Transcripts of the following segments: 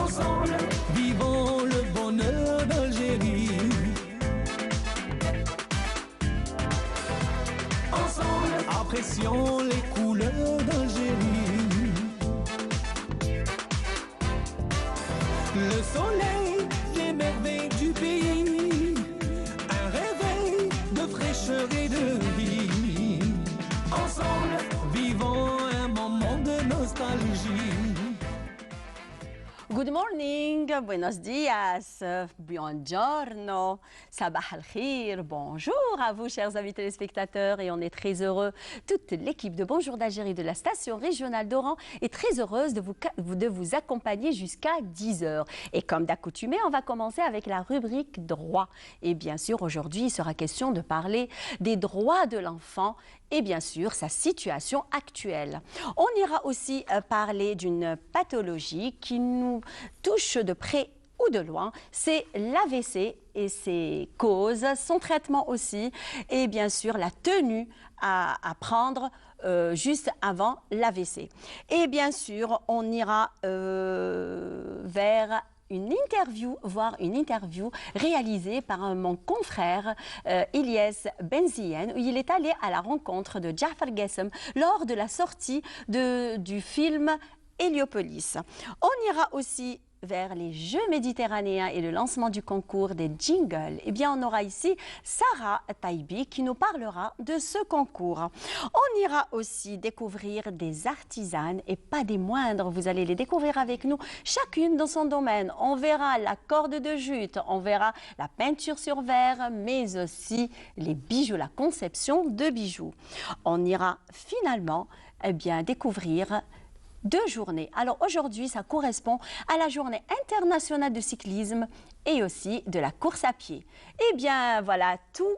Ensemble, vivons le bonheur d'Algérie. Ensemble, apprécions les couleurs d'Algérie. Le soleil, les merveilles du pays, un réveil de fraîcheur et de vie. Ensemble, vivons un moment de nostalgie. Good morning, buenos dias, buongiorno, sabah al-khir, bonjour à vous chers amis téléspectateurs et on est très heureux, toute l'équipe de Bonjour d'Algérie de la station régionale d'Oran est très heureuse de vous accompagner jusqu'à 10 heures. Et comme d'accoutumé, on va commencer avec la rubrique droit. Et bien sûr, aujourd'hui, il sera question de parler des droits de l'enfant et bien sûr sa situation actuelle. On ira aussi parler d'une pathologie qui nous touche de près ou de loin, c'est l'AVC et ses causes, son traitement aussi et bien sûr la tenue à prendre juste avant l'AVC. Et bien sûr, on ira vers voire une interview réalisée par mon confrère Ilyes Benzien, où il est allé à la rencontre de Jafar Gassem lors de la sortie du film Héliopolis. On ira aussi vers les Jeux méditerranéens et le lancement du concours des jingles. Eh bien, on aura ici Sarah Taibi qui nous parlera de ce concours. On ira aussi découvrir des artisanes et pas des moindres. Vous allez les découvrir avec nous, chacune dans son domaine. On verra la corde de jute, on verra la peinture sur verre, mais aussi les bijoux, la conception de bijoux. On ira finalement découvrir 2 journées. Alors aujourd'hui, ça correspond à la journée internationale de cyclisme et aussi de la course à pied. Eh bien, voilà tout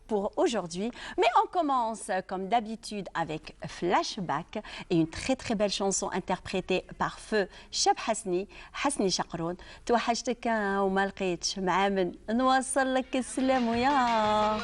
pour aujourd'hui. Mais on commence comme d'habitude avec Flashback et une très très belle chanson interprétée par feu Cheb Hasni, Hasni Chakroun. توحشتك وما لقيتش مع من نوصل لك السلام ويا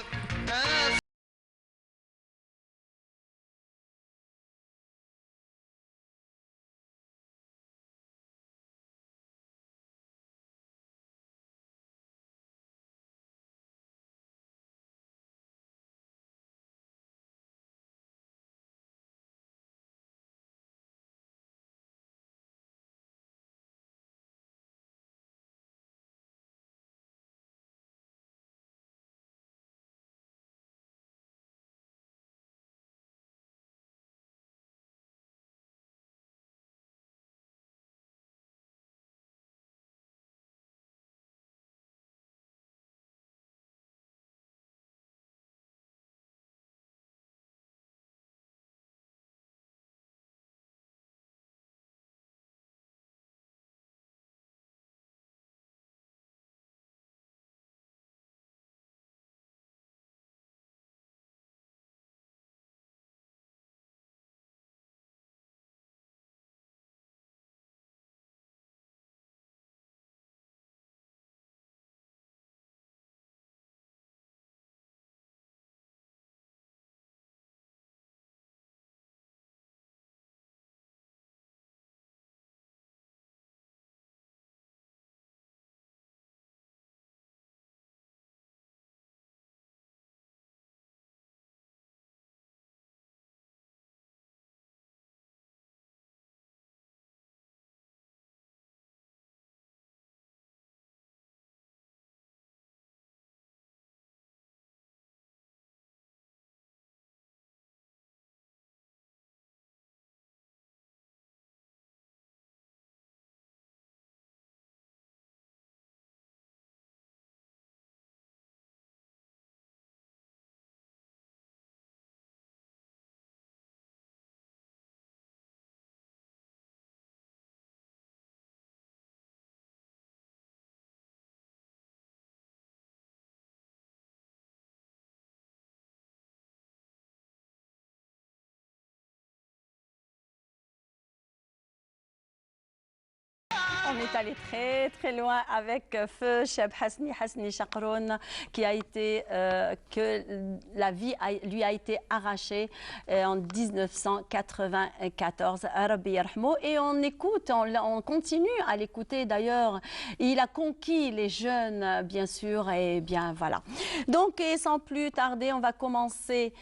on est allé très très loin avec Feu Cheb Hasni Chakroun, qui a été, que la vie lui a été arrachée en 1994. Rabbi yarhamou. Et on écoute, on continue à l'écouter d'ailleurs. Il a conquis les jeunes, bien sûr, et bien voilà. Donc, et sans plus tarder, on va commencer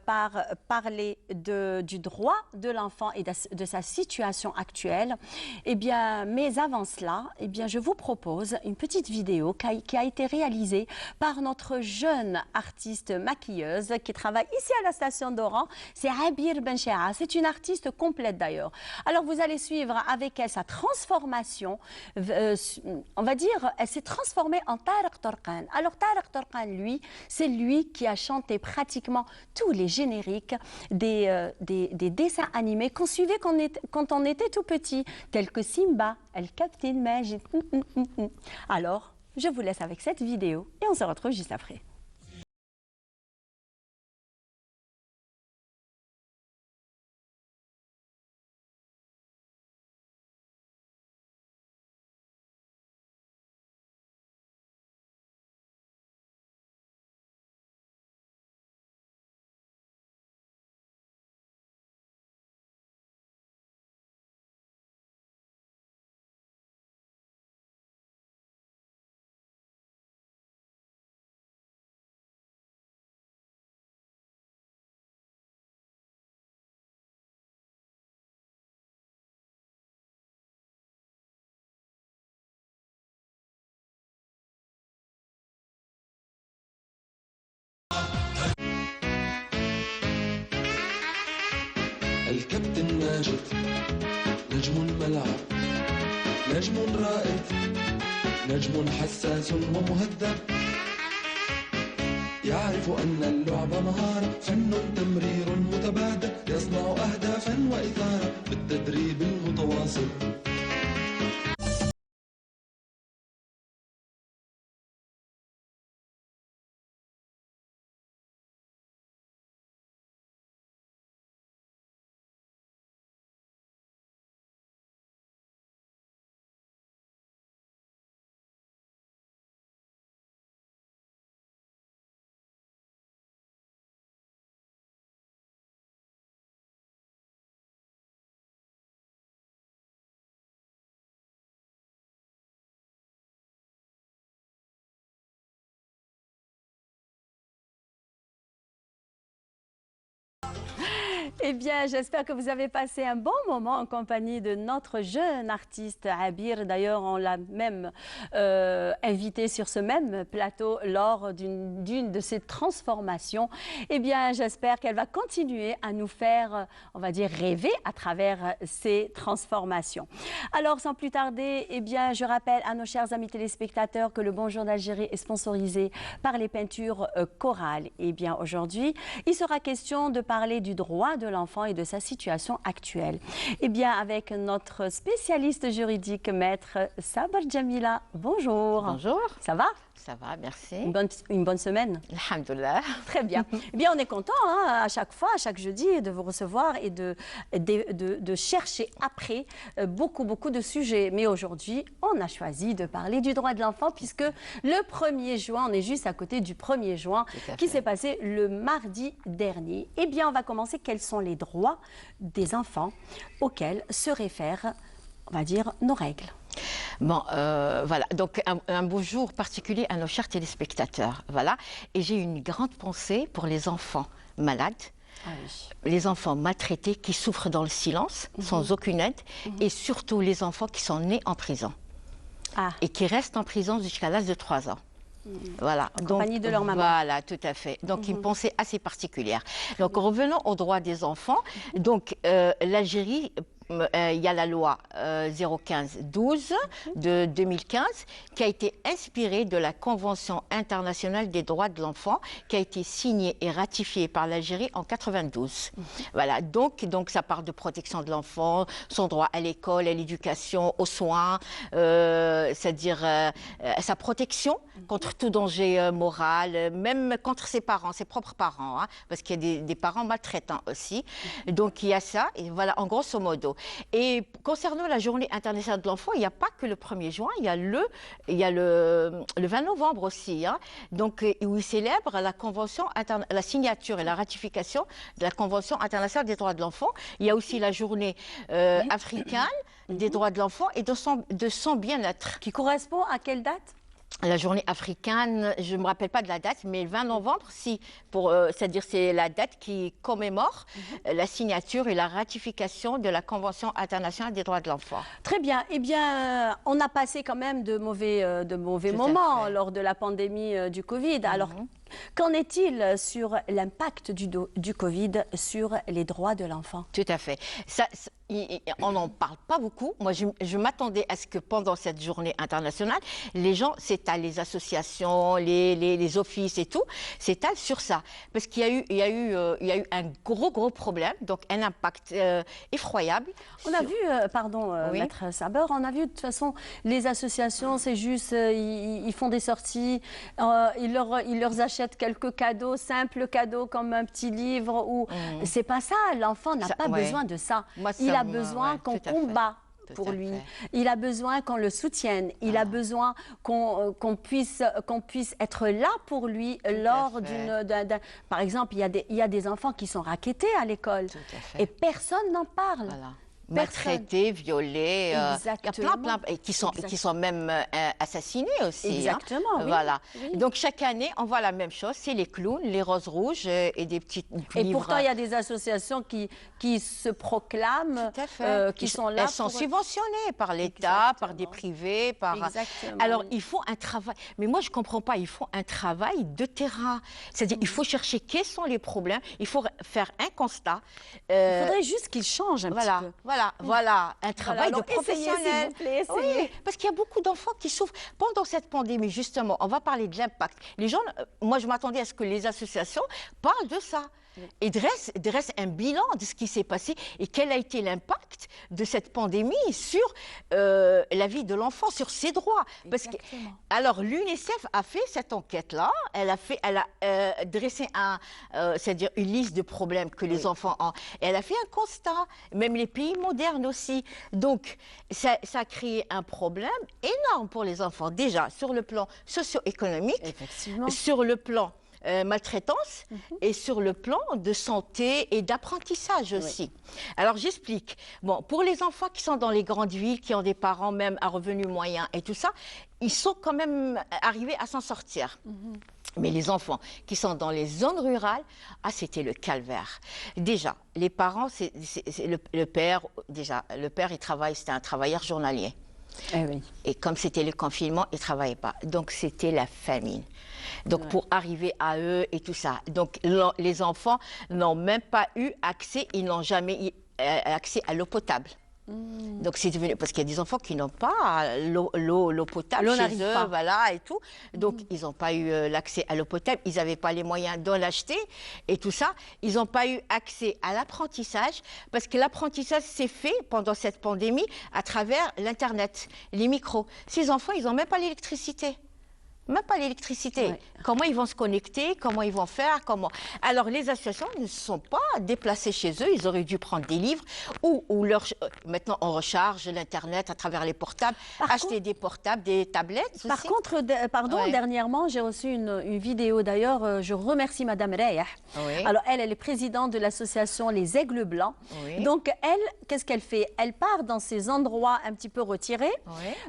par parler du droit de l'enfant et de sa situation actuelle. Eh bien, mais avant cela, eh bien, je vous propose une petite vidéo qui a été réalisée par notre jeune artiste maquilleuse qui travaille ici à la station d'Oran. C'est Abir Benchea. C'est une artiste complète d'ailleurs. Alors, vous allez suivre avec elle sa transformation. On va dire, elle s'est transformée en Tarek Torkan. Alors, Tarek Torkan, lui, c'est lui qui a chanté pratiquement tous les génériques des dessins animés qu'on suivait quand on était tout petit, tels que Simba, El Captain Majid. Alors, je vous laisse avec cette vidéo et on se retrouve juste après. الكابتن ماجد نجم الملعب نجم رائد نجم حساس ومهذب يعرف أن اللعب مهارة فن تمرير متبادل يصنع أهدافا وإثارة بالتدريب المتواصل Eh bien, j'espère que vous avez passé un bon moment en compagnie de notre jeune artiste Abir. D'ailleurs, on l'a même invité sur ce même plateau lors d'une de ses transformations. Eh bien, j'espère qu'elle va continuer à nous faire, on va dire, rêver à travers ces transformations. Alors, sans plus tarder, eh bien, je rappelle à nos chers amis téléspectateurs que le Bonjour d'Algérie est sponsorisé par les peintures chorales. Eh bien, aujourd'hui, il sera question de parler du droit de l'enfant et de sa situation actuelle. Eh bien, avec notre spécialiste juridique, maître Sabar Jamila. Bonjour. Bonjour. Ça va? Ça va, merci. Une bonne semaine? Alhamdoulilah. Très bien. Eh bien, on est content à chaque fois, à chaque jeudi, de vous recevoir et de chercher après beaucoup de sujets. Mais aujourd'hui, on a choisi de parler du droit de l'enfant puisque le 1er juin, on est juste à côté du 1er juin qui s'est passé le mardi dernier. Eh bien, on va commencer. Quels sont les droits des enfants auxquels se réfèrent, on va dire, nos règles? Bon, voilà, donc un bonjour particulier à nos chers téléspectateurs, voilà. Et j'ai une grande pensée pour les enfants malades, les enfants maltraités qui souffrent dans le silence, sans aucune aide, et surtout les enfants qui sont nés en prison et qui restent en prison jusqu'à l'âge de 3 ans. Voilà. En compagnie de leur maman. Voilà, tout à fait. Donc, une pensée assez particulière. Donc, revenons aux droits des enfants. Donc, l'Algérie, il y a la loi 015-12 de 2015 qui a été inspirée de la Convention internationale des droits de l'enfant qui a été signée et ratifiée par l'Algérie en 92. Voilà, donc ça parle de protection de l'enfant, son droit à l'école, à l'éducation, aux soins, c'est-à-dire sa protection contre tout danger moral, même contre ses parents, ses propres parents, hein, parce qu'il y a des parents maltraitants aussi. Donc il y a ça, et voilà, en grosso modo. Et concernant la journée internationale de l'enfant, il n'y a pas que le 1er juin, il y a le 20 novembre aussi, hein, donc, où ils célèbrent la signature et la ratification de la Convention internationale des droits de l'enfant. Il y a aussi la journée africaine des droits de l'enfant et de son bien-être. Qui correspond à quelle date? La journée africaine, je ne me rappelle pas de la date, mais le 20 novembre, c'est-à-dire c'est la date qui commémore la signature et la ratification de la Convention internationale des droits de l'enfant. Très bien. Eh bien, on a passé quand même de mauvais moments lors de la pandémie du Covid. Alors, qu'en est-il sur l'impact du Covid sur les droits de l'enfant? Tout à fait. On n'en parle pas beaucoup. Moi, je m'attendais à ce que pendant cette journée internationale, les gens s'étalent, les associations, les offices et tout, s'étalent sur ça. Parce qu'il y a eu un gros problème, donc un impact effroyable. On a vu, pardon, Maître Saber, on a vu de toute façon, les associations, c'est juste, ils font des sorties, ils leur achètent quelques cadeaux, simples cadeaux comme un petit livre. C'est pas ça, l'enfant n'a pas besoin de ça. Il a besoin qu'on combat pour lui. Il a besoin qu'on le soutienne. Il a besoin qu'on puisse être là pour lui lors Par exemple, il y a des enfants qui sont rackettés à l'école et personne n'en parle. Voilà. Maltraités, violés, il y a plein et qui sont même assassinés aussi. Exactement, hein. Oui. Voilà. Oui. Donc chaque année, on voit la même chose, c'est les clowns, les roses rouges et des petites livres. Et pourtant, il y a des associations qui se proclament, qui sont là. Elles sont subventionnées par l'État, par des privés, Exactement. Alors, il faut un travail. Mais moi, je ne comprends pas. Il faut un travail de terrain. C'est-à-dire, il faut chercher quels sont les problèmes. Il faut faire un constat. Il faudrait juste qu'ils changent un petit peu. Voilà, un travail de professionnel. Essayez, s'il vous plaît, essayez. Oui, parce qu'il y a beaucoup d'enfants qui souffrent pendant cette pandémie, justement. On va parler de l'impact. Les gens, moi, je m'attendais à ce que les associations parlent de ça. Et dresse un bilan de ce qui s'est passé et quel a été l'impact de cette pandémie sur la vie de l'enfant, sur ses droits. Parce que, alors, l'UNICEF a fait cette enquête-là, elle a dressé c'est-à-dire une liste de problèmes que les enfants ont. Et elle a fait un constat, même les pays modernes aussi. Donc, ça a créé un problème énorme pour les enfants, déjà sur le plan socio-économique, sur le plan maltraitance et sur le plan de santé et d'apprentissage aussi. Alors j'explique. Bon, pour les enfants qui sont dans les grandes villes, qui ont des parents même à revenus moyens et tout ça, ils sont quand même arrivés à s'en sortir. Mais les enfants qui sont dans les zones rurales, c'était le calvaire. Déjà, les parents, le père, il travaille, c'était un travailleur journalier. Et comme c'était le confinement, il ne travaillait pas. Donc c'était la famine. Donc pour arriver à eux et tout ça. Donc les enfants n'ont même pas eu accès, ils n'ont jamais eu accès à l'eau potable. Donc c'est devenu, parce qu'il y a des enfants qui n'ont pas l'eau potable chez eux, voilà, et tout. Donc ils n'ont pas eu l'accès à l'eau potable, ils n'avaient pas les moyens de l'acheter et tout ça. Ils n'ont pas eu accès à l'apprentissage, parce que l'apprentissage s'est fait pendant cette pandémie à travers l'Internet, les micros. Ces enfants, ils n'ont même pas l'électricité. Même pas l'électricité. Comment ils vont se connecter? Comment ils vont faire? Alors, les associations ne se sont pas déplacées chez eux. Ils auraient dû prendre des livres ou maintenant, on recharge l'Internet à travers les portables, acheter des portables, des tablettes. Par contre, dernièrement, j'ai reçu une vidéo. D'ailleurs, je remercie Madame Rayah. Alors, elle est présidente de l'association Les Aigles Blancs. Donc, elle, qu'est-ce qu'elle fait? Elle part dans ces endroits un petit peu retirés.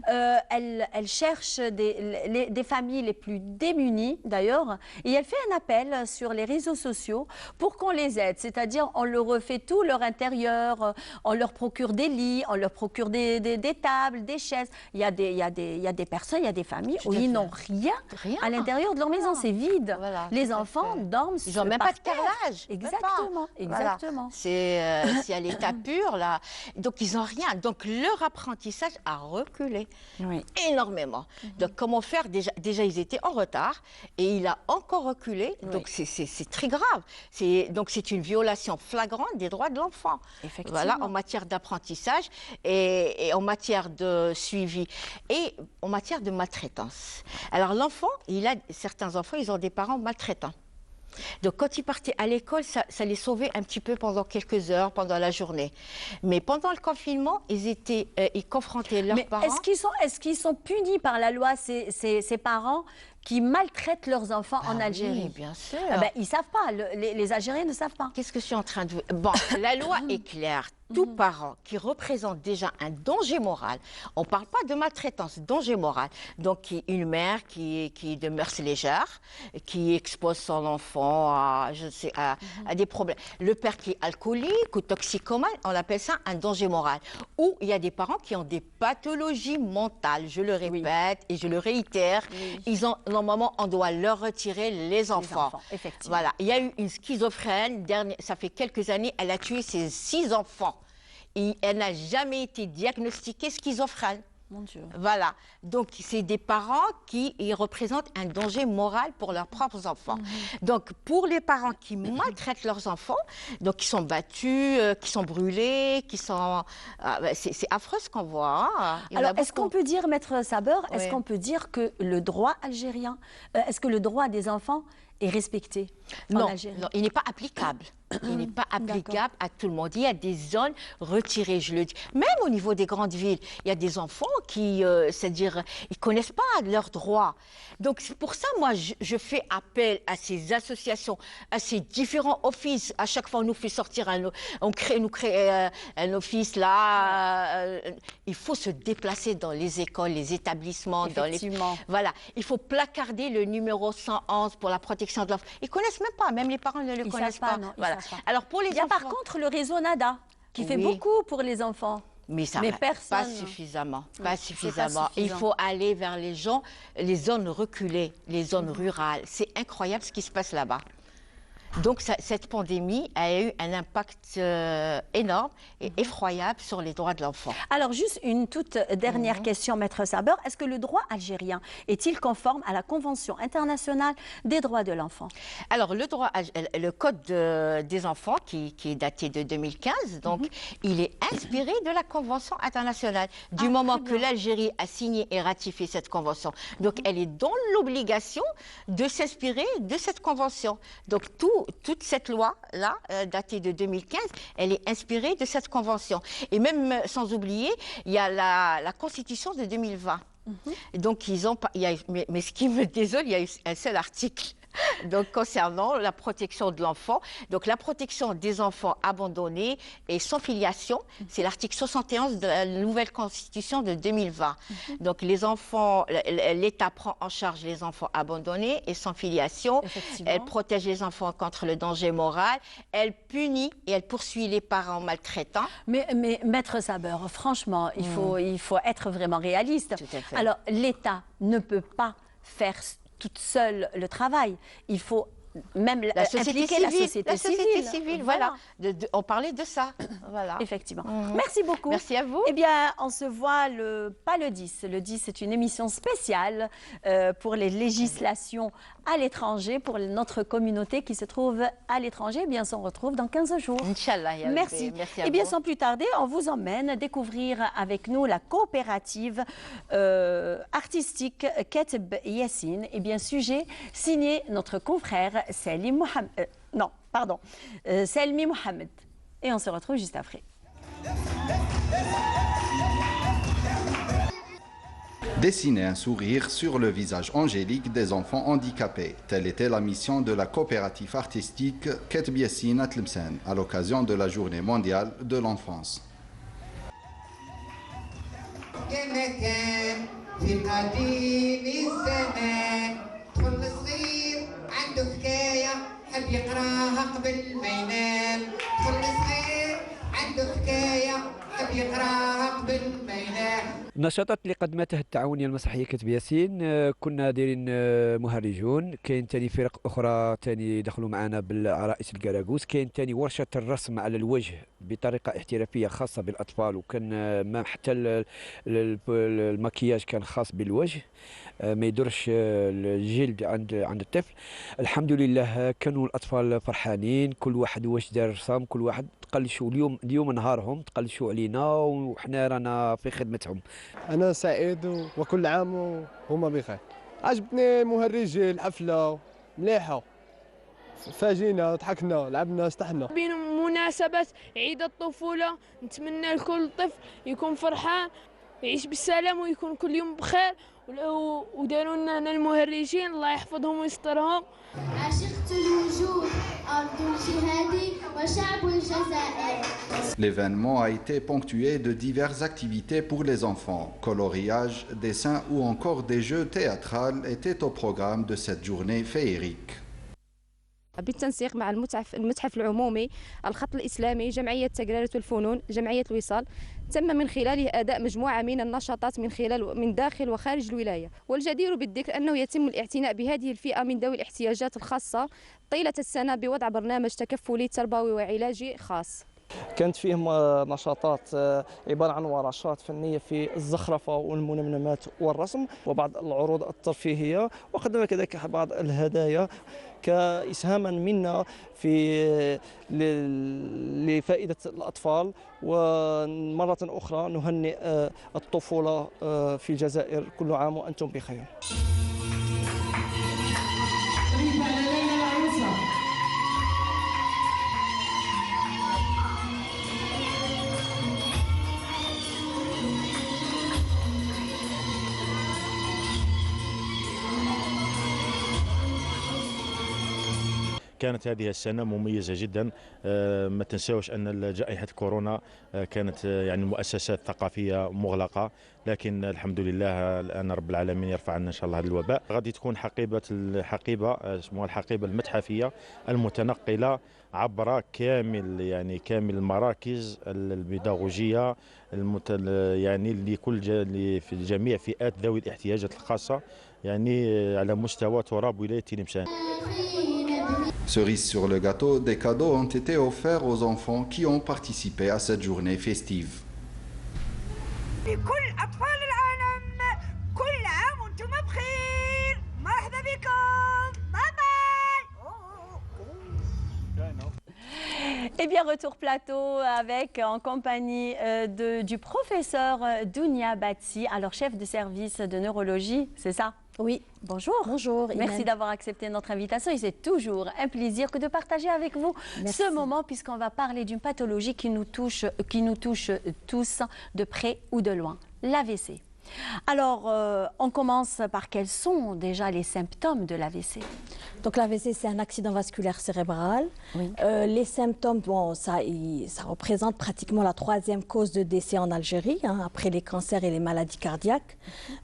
Elle cherche des familles les plus démunies d'ailleurs, et elle fait un appel sur les réseaux sociaux pour qu'on les aide, c'est-à-dire on leur refait tout leur intérieur, on leur procure des lits, on leur procure des tables, des chaises. Il y a des personnes, il y a des familles où ils n'ont rien à l'intérieur de leur maison, c'est vide. Les enfants dorment ils n'ont même pas de carrelage. Exactement. C'est à l'état pur là. Donc ils n'ont rien. Donc leur apprentissage a reculé énormément. Donc comment faire? Déjà, ils étaient en retard et il a encore reculé. Donc, c'est très grave. Donc, c'est une violation flagrante des droits de l'enfant. Voilà, en matière d'apprentissage et en matière de suivi et en matière de maltraitance. Alors, l'enfant, certains enfants, ils ont des parents maltraitants. Donc quand ils partaient à l'école, ça les sauvait un petit peu pendant quelques heures, pendant la journée. Mais pendant le confinement, ils confrontaient leurs parents. Est-ce qu'ils sont punis par la loi, ces parents qui maltraitent leurs enfants en Algérie? Oui, bien sûr. Ah ben, ils ne savent pas, les Algériens ne savent pas. Qu'est-ce que je suis en train de... Bon, la loi est claire. Tout parent qui représente déjà un danger moral, on ne parle pas de maltraitance, danger moral. Donc une mère qui est de mœurs légères, qui expose son enfant à des problèmes. Le père qui est alcoolique ou toxicomane, on appelle ça un danger moral. Ou il y a des parents qui ont des pathologies mentales, je le répète et je le réitère. Oui. Normalement, on doit leur retirer les enfants. Effectivement. Voilà. Il y a eu une schizophrène, ça fait quelques années, elle a tué ses 6 enfants. Et elle n'a jamais été diagnostiquée schizophrène. Mon Dieu. Voilà. Donc, c'est des parents qui représentent un danger moral pour leurs propres enfants. Donc, pour les parents qui maltraitent leurs enfants, donc qui sont battus, qui sont brûlés, qui sont... c'est affreux ce qu'on voit. Hein. Alors, est-ce qu'on peut dire, Maître Saber, est-ce Oui. qu'on peut dire que le droit algérien, est-ce que le droit des enfants est respecté en Algérie? Non, il n'est pas applicable. Il n'est pas applicable à tout le monde. Il y a des zones retirées, je le dis. Même au niveau des grandes villes, il y a des enfants qui, c'est-à-dire, ils ne connaissent pas leurs droits. Donc, c'est pour ça, moi, je fais appel à ces associations, à ces différents offices. À chaque fois, on nous fait sortir on crée un office là. Il faut se déplacer dans les écoles, les établissements. Effectivement. Voilà. Il faut placarder le numéro 111 pour la protection de l'enfant. Ils ne connaissent même pas, même les parents ne le connaissent pas. Non, voilà. Alors pour les Il y a enfants, par contre le réseau NADA qui fait beaucoup pour les enfants. Mais ça personne. pas suffisamment. Pas suffisamment. Pas suffisant. Il faut aller vers les gens, les zones reculées, les zones rurales. C'est incroyable ce qui se passe là-bas. Donc cette pandémie a eu un impact énorme et effroyable sur les droits de l'enfant. Alors juste une toute dernière question, Maître Saber. Est-ce que le droit algérien est-il conforme à la Convention internationale des droits de l'enfant? Alors le code des enfants qui est daté de 2015, donc il est inspiré de la Convention internationale. Du moment que l'Algérie a signé et ratifié cette convention, donc elle est dans l'obligation de s'inspirer de cette convention. Donc toute cette loi-là, datée de 2015, elle est inspirée de cette convention. Et même, sans oublier, il y a la Constitution de 2020. Donc, mais ce qui me désole, il y a eu un seul article. Donc, concernant la protection de l'enfant. Donc, la protection des enfants abandonnés et sans filiation, c'est l'article 71 de la nouvelle Constitution de 2020. Donc, les enfants, l'État prend en charge les enfants abandonnés et sans filiation. Elle protège les enfants contre le danger moral. Elle punit et elle poursuit les parents maltraitants. Mais Maître Saber, franchement, il faut être vraiment réaliste. Tout à fait. Alors, l'État ne peut pas faire toute seule le travail. Il faut même impliquer la société civile. Voilà. On parlait de ça. Voilà. Effectivement. Merci beaucoup. Merci à vous. Eh bien, on se voit pas le 10. Le 10, c'est une émission spéciale pour les législations à l'étranger, pour notre communauté qui se trouve à l'étranger. Eh bien, on se retrouve dans 15 jours. Inch'Allah. Merci. À Eh bien, vous. sans plus tarder, on vous emmène découvrir avec nous la coopérative artistique Ketb Yassine. Eh bien, sujet signé notre confrère Salim Mohamed. Selmi Mohamed. Et on se retrouve juste après. Dessiner un sourire sur le visage angélique des enfants handicapés. Telle était la mission de la coopérative artistique Ketb Yassine à Tlemcen à l'occasion de la Journée mondiale de l'enfance. النشاطات اللي قدمتها التعاونيه المسرحيه كتب ياسين كنا دايرين مهرجون، كاين ثاني فرق اخرى ثاني دخلوا معنا بالعرائس الكراكوس، كاين ثاني ورشه الرسم على الوجه بطريقه احترافيه خاصه بالاطفال، وكان حتى المكياج كان خاص بالوجه ما يدرش الجلد عند الطفل. الحمد لله كانوا الاطفال فرحانين، كل واحد واش دار رسام، كل واحد تقلشوا اليوم نهارهم تقلشوا علينا وحنا رانا في خدمتهم. أنا سعيد وكل عام وهما بخير. عجبتني مهرج الحفلة مليحة فاجينا ضحكنا لعبنا استحنا. بمناسبة عيد الطفولة نتمنى لكل طفل يكون فرحان يعيش بالسلام ويكون كل يوم بخير، وداروا لنا هنا المهرجين الله يحفظهم ويسترهم. عشقت الوجود أرض الجهاد وشعب الجزائر. L'événement a été ponctué de diverses activités pour les enfants. Coloriage, dessin ou encore des jeux théâtrales étaient au programme de cette journée féerique. بالتنسيق مع المتحف العمومي الخط الإسلامي جمعية تقريرة الفنون جمعية الوصال تم من خلاله أداء مجموعة من النشاطات من داخل وخارج الولاية، والجدير بالذكر أنه يتم الاعتناء بهذه الفئة من ذوي الاحتياجات الخاصة طيلة السنة بوضع برنامج تكفلي تربوي وعلاجي خاص. كانت فيه نشاطات عبارة عن ورشات فنية في الزخرفة والمنمنمات والرسم وبعض العروض الترفيهية، وقدمنا كذلك بعض الهدايا كإسهاما منا في لفائدة الأطفال. ومرة أخرى نهنئ الطفولة في الجزائر، كل عام وأنتم بخير. كانت هذه السنة مميزة جدا. ما تنساوش أن جائحة كورونا كانت يعني المؤسسات الثقافية مغلقة، لكن الحمد لله الآن رب العالمين يرفع عنا إن شاء الله هذا الوباء. غادي تكون حقيبة اسمها الحقيبة المتحفية المتنقلة عبر كامل كامل المراكز البيداغوجية يعني لكل في جميع فئات ذوي الاحتياجات الخاصة على مستوى تراب ولاية تلمسان. Cerise sur le gâteau, des cadeaux ont été offerts aux enfants qui ont participé à cette journée festive. لكل أطفال العالم كل عام وأنتم بخير، مرحبا بكم، باي Eh bien, retour plateau avec en compagnie du professeur Dounia Bati, alors chef de service de neurologie, c'est ça? Oui. Bonjour. Bonjour. Merci d'avoir accepté notre invitation et c'est toujours un plaisir que de partager avec vous ce moment puisqu'on va parler d'une pathologie qui nous touche tous de près ou de loin, l'AVC. Alors, on commence par quels sont déjà les symptômes de l'AVC? Donc l'AVC, c'est un accident vasculaire cérébral. Oui. Les symptômes, bon, ça représente pratiquement la 3e cause de décès en Algérie, hein, après les cancers et les maladies cardiaques.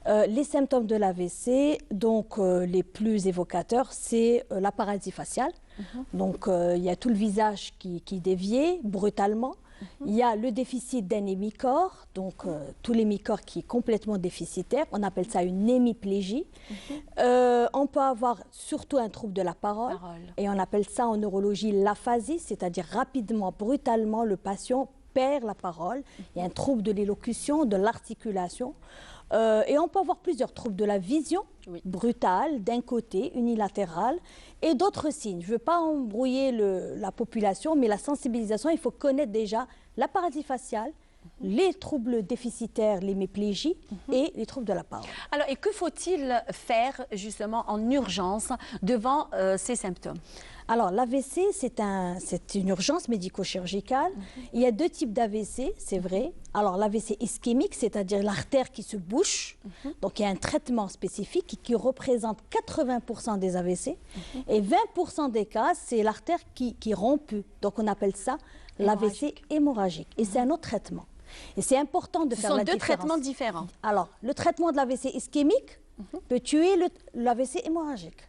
Les symptômes de l'AVC, donc les plus évocateurs, c'est la paralysie faciale. Donc il y a tout le visage qui est dévié brutalement. Il y a le déficit d'un hémicorps, donc tout l'hémicorps qui est complètement déficitaire. On appelle ça une hémiplégie. On peut avoir surtout un trouble de la parole. Et on appelle ça en neurologie l'aphasie, c'est-à-dire rapidement, brutalement, le patient perd la parole. Il y a un trouble de l'élocution, de l'articulation. Et on peut avoir plusieurs troubles de la vision, brutale, d'un côté, unilatérale, et d'autres signes. Je ne veux pas embrouiller la population, mais la sensibilisation, il faut connaître déjà la paralysie faciale, les troubles déficitaires, l'hémiplégie et les troubles de la parole. Alors, et que faut-il faire justement en urgence devant ces symptômes? Alors, l'AVC, c'est une urgence médico-chirurgicale. Il y a 2 types d'AVC, c'est vrai. Alors, l'AVC ischémique, c'est-à-dire l'artère qui se bouche. Donc, il y a un traitement spécifique qui représente 80% des AVC. Et 20% des cas, c'est l'artère qui est rompue. Donc, on appelle ça l'AVC hémorragique. Et c'est un autre traitement. Et c'est important de faire la différence. Ce sont 2 traitements différents. Alors, le traitement de l'AVC ischémique peut tuer l'AVC hémorragique.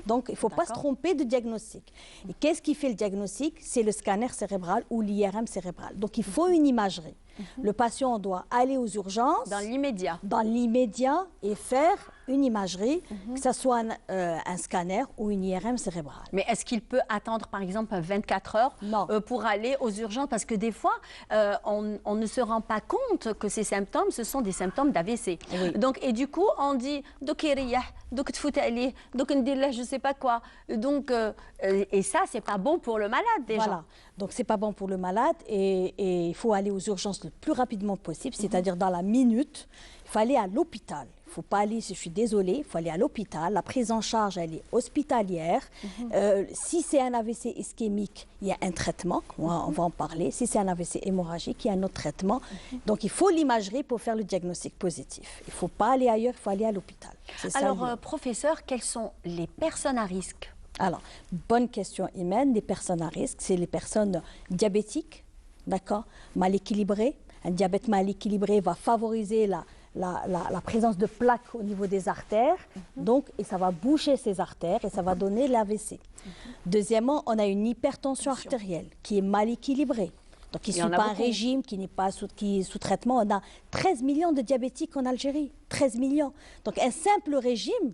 Donc, il ne faut pas se tromper de diagnostic. Et qu'est-ce qui fait le diagnostic? C'est le scanner cérébral ou l'IRM cérébral. Donc, il faut une imagerie. Le patient doit aller aux urgences. Dans l'immédiat. Dans l'immédiat et faire une imagerie, que ce soit un scanner ou une IRM cérébrale. Mais est-ce qu'il peut attendre, par exemple, 24 heures pour aller aux urgences? Parce que des fois, on ne se rend pas compte que ces symptômes, ce sont des symptômes d'AVC. Oui. Donc, et du coup, on dit « donc je ne sais pas quoi ». Donc, et ça, ce n'est pas bon pour le malade déjà. Voilà. Donc, ce n'est pas bon pour le malade et il faut aller aux urgences le plus rapidement possible, c'est-à-dire dans la minute. Il faut aller à l'hôpital. Il ne faut pas aller, je suis désolée, il faut aller à l'hôpital. La prise en charge, elle est hospitalière. Si c'est un AVC ischémique, il y a un traitement, on va en parler. Si c'est un AVC hémorragique, il y a un autre traitement. Donc il faut l'imagerie pour faire le diagnostic positif. Il ne faut pas aller ailleurs, il faut aller à l'hôpital. Alors, professeur, quelles sont les personnes à risque? Alors, bonne question, Imen. Les personnes à risque, c'est les personnes diabétiques, d'accord, mal équilibrées. Un diabète mal équilibré va favoriser la présence de plaques au niveau des artères, donc, et ça va boucher ces artères et ça va donner l'AVC. Deuxièmement, on a une hypertension artérielle qui est mal équilibrée. Donc, qui ne suit pas un régime, qui est sous traitement. On a 13 millions de diabétiques en Algérie. 13 millions. Donc, un simple régime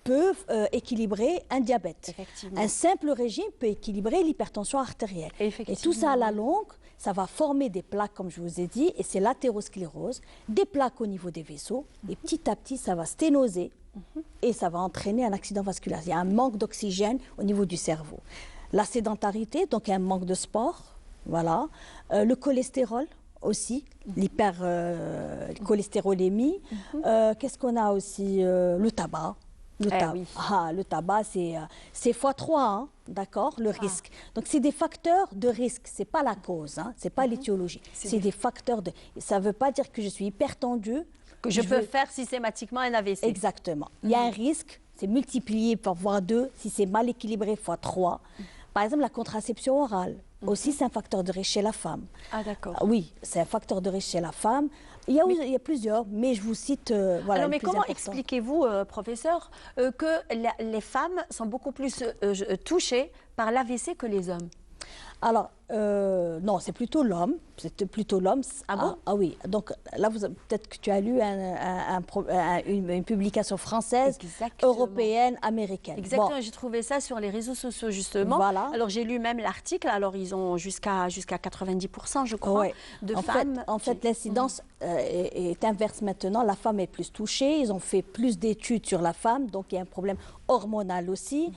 peut équilibrer un diabète. Un simple régime peut équilibrer l'hypertension artérielle. Et tout ça à la longue, ça va former des plaques, comme je vous ai dit, et c'est l'athérosclérose, des plaques au niveau des vaisseaux, et petit à petit, ça va sténoser, et ça va entraîner un accident vasculaire. Il y a un manque d'oxygène au niveau du cerveau. La sédentarité, donc un manque de sport, voilà. Le cholestérol aussi, l'hypercholestérolémie. Qu'est-ce qu'on a aussi? Le tabac. Le tabac, c'est x3, hein, d'accord, le risque. Donc, c'est des facteurs de risque, ce n'est pas la cause, hein, ce n'est pas l'étiologie. C'est des facteurs de... Ça ne veut pas dire que je suis hypertendue. Que je peux faire systématiquement un AVC. Exactement. Il y a un risque, c'est multiplié par voire 2, si c'est mal équilibré x3. Par exemple, la contraception orale, aussi c'est un facteur de risque chez la femme. Ah d'accord. Oui, c'est un facteur de risque chez la femme. Il y a plusieurs, mais je vous cite voilà. Alors, mais comment expliquez-vous, professeur, que les femmes sont beaucoup plus touchées par l'AVC que les hommes? Alors, non, c'est plutôt l'homme. C'est plutôt l'homme. Ah bon? Ah oui. Donc là, peut-être que tu as lu une publication française, européenne, américaine. Exactement. Bon. J'ai trouvé ça sur les réseaux sociaux, justement. Voilà. Alors, j'ai lu même l'article. Alors, ils ont jusqu'à 90%, je crois, de femmes. En fait, l'incidence est inverse maintenant. La femme est plus touchée. Ils ont fait plus d'études sur la femme. Donc, il y a un problème hormonal aussi.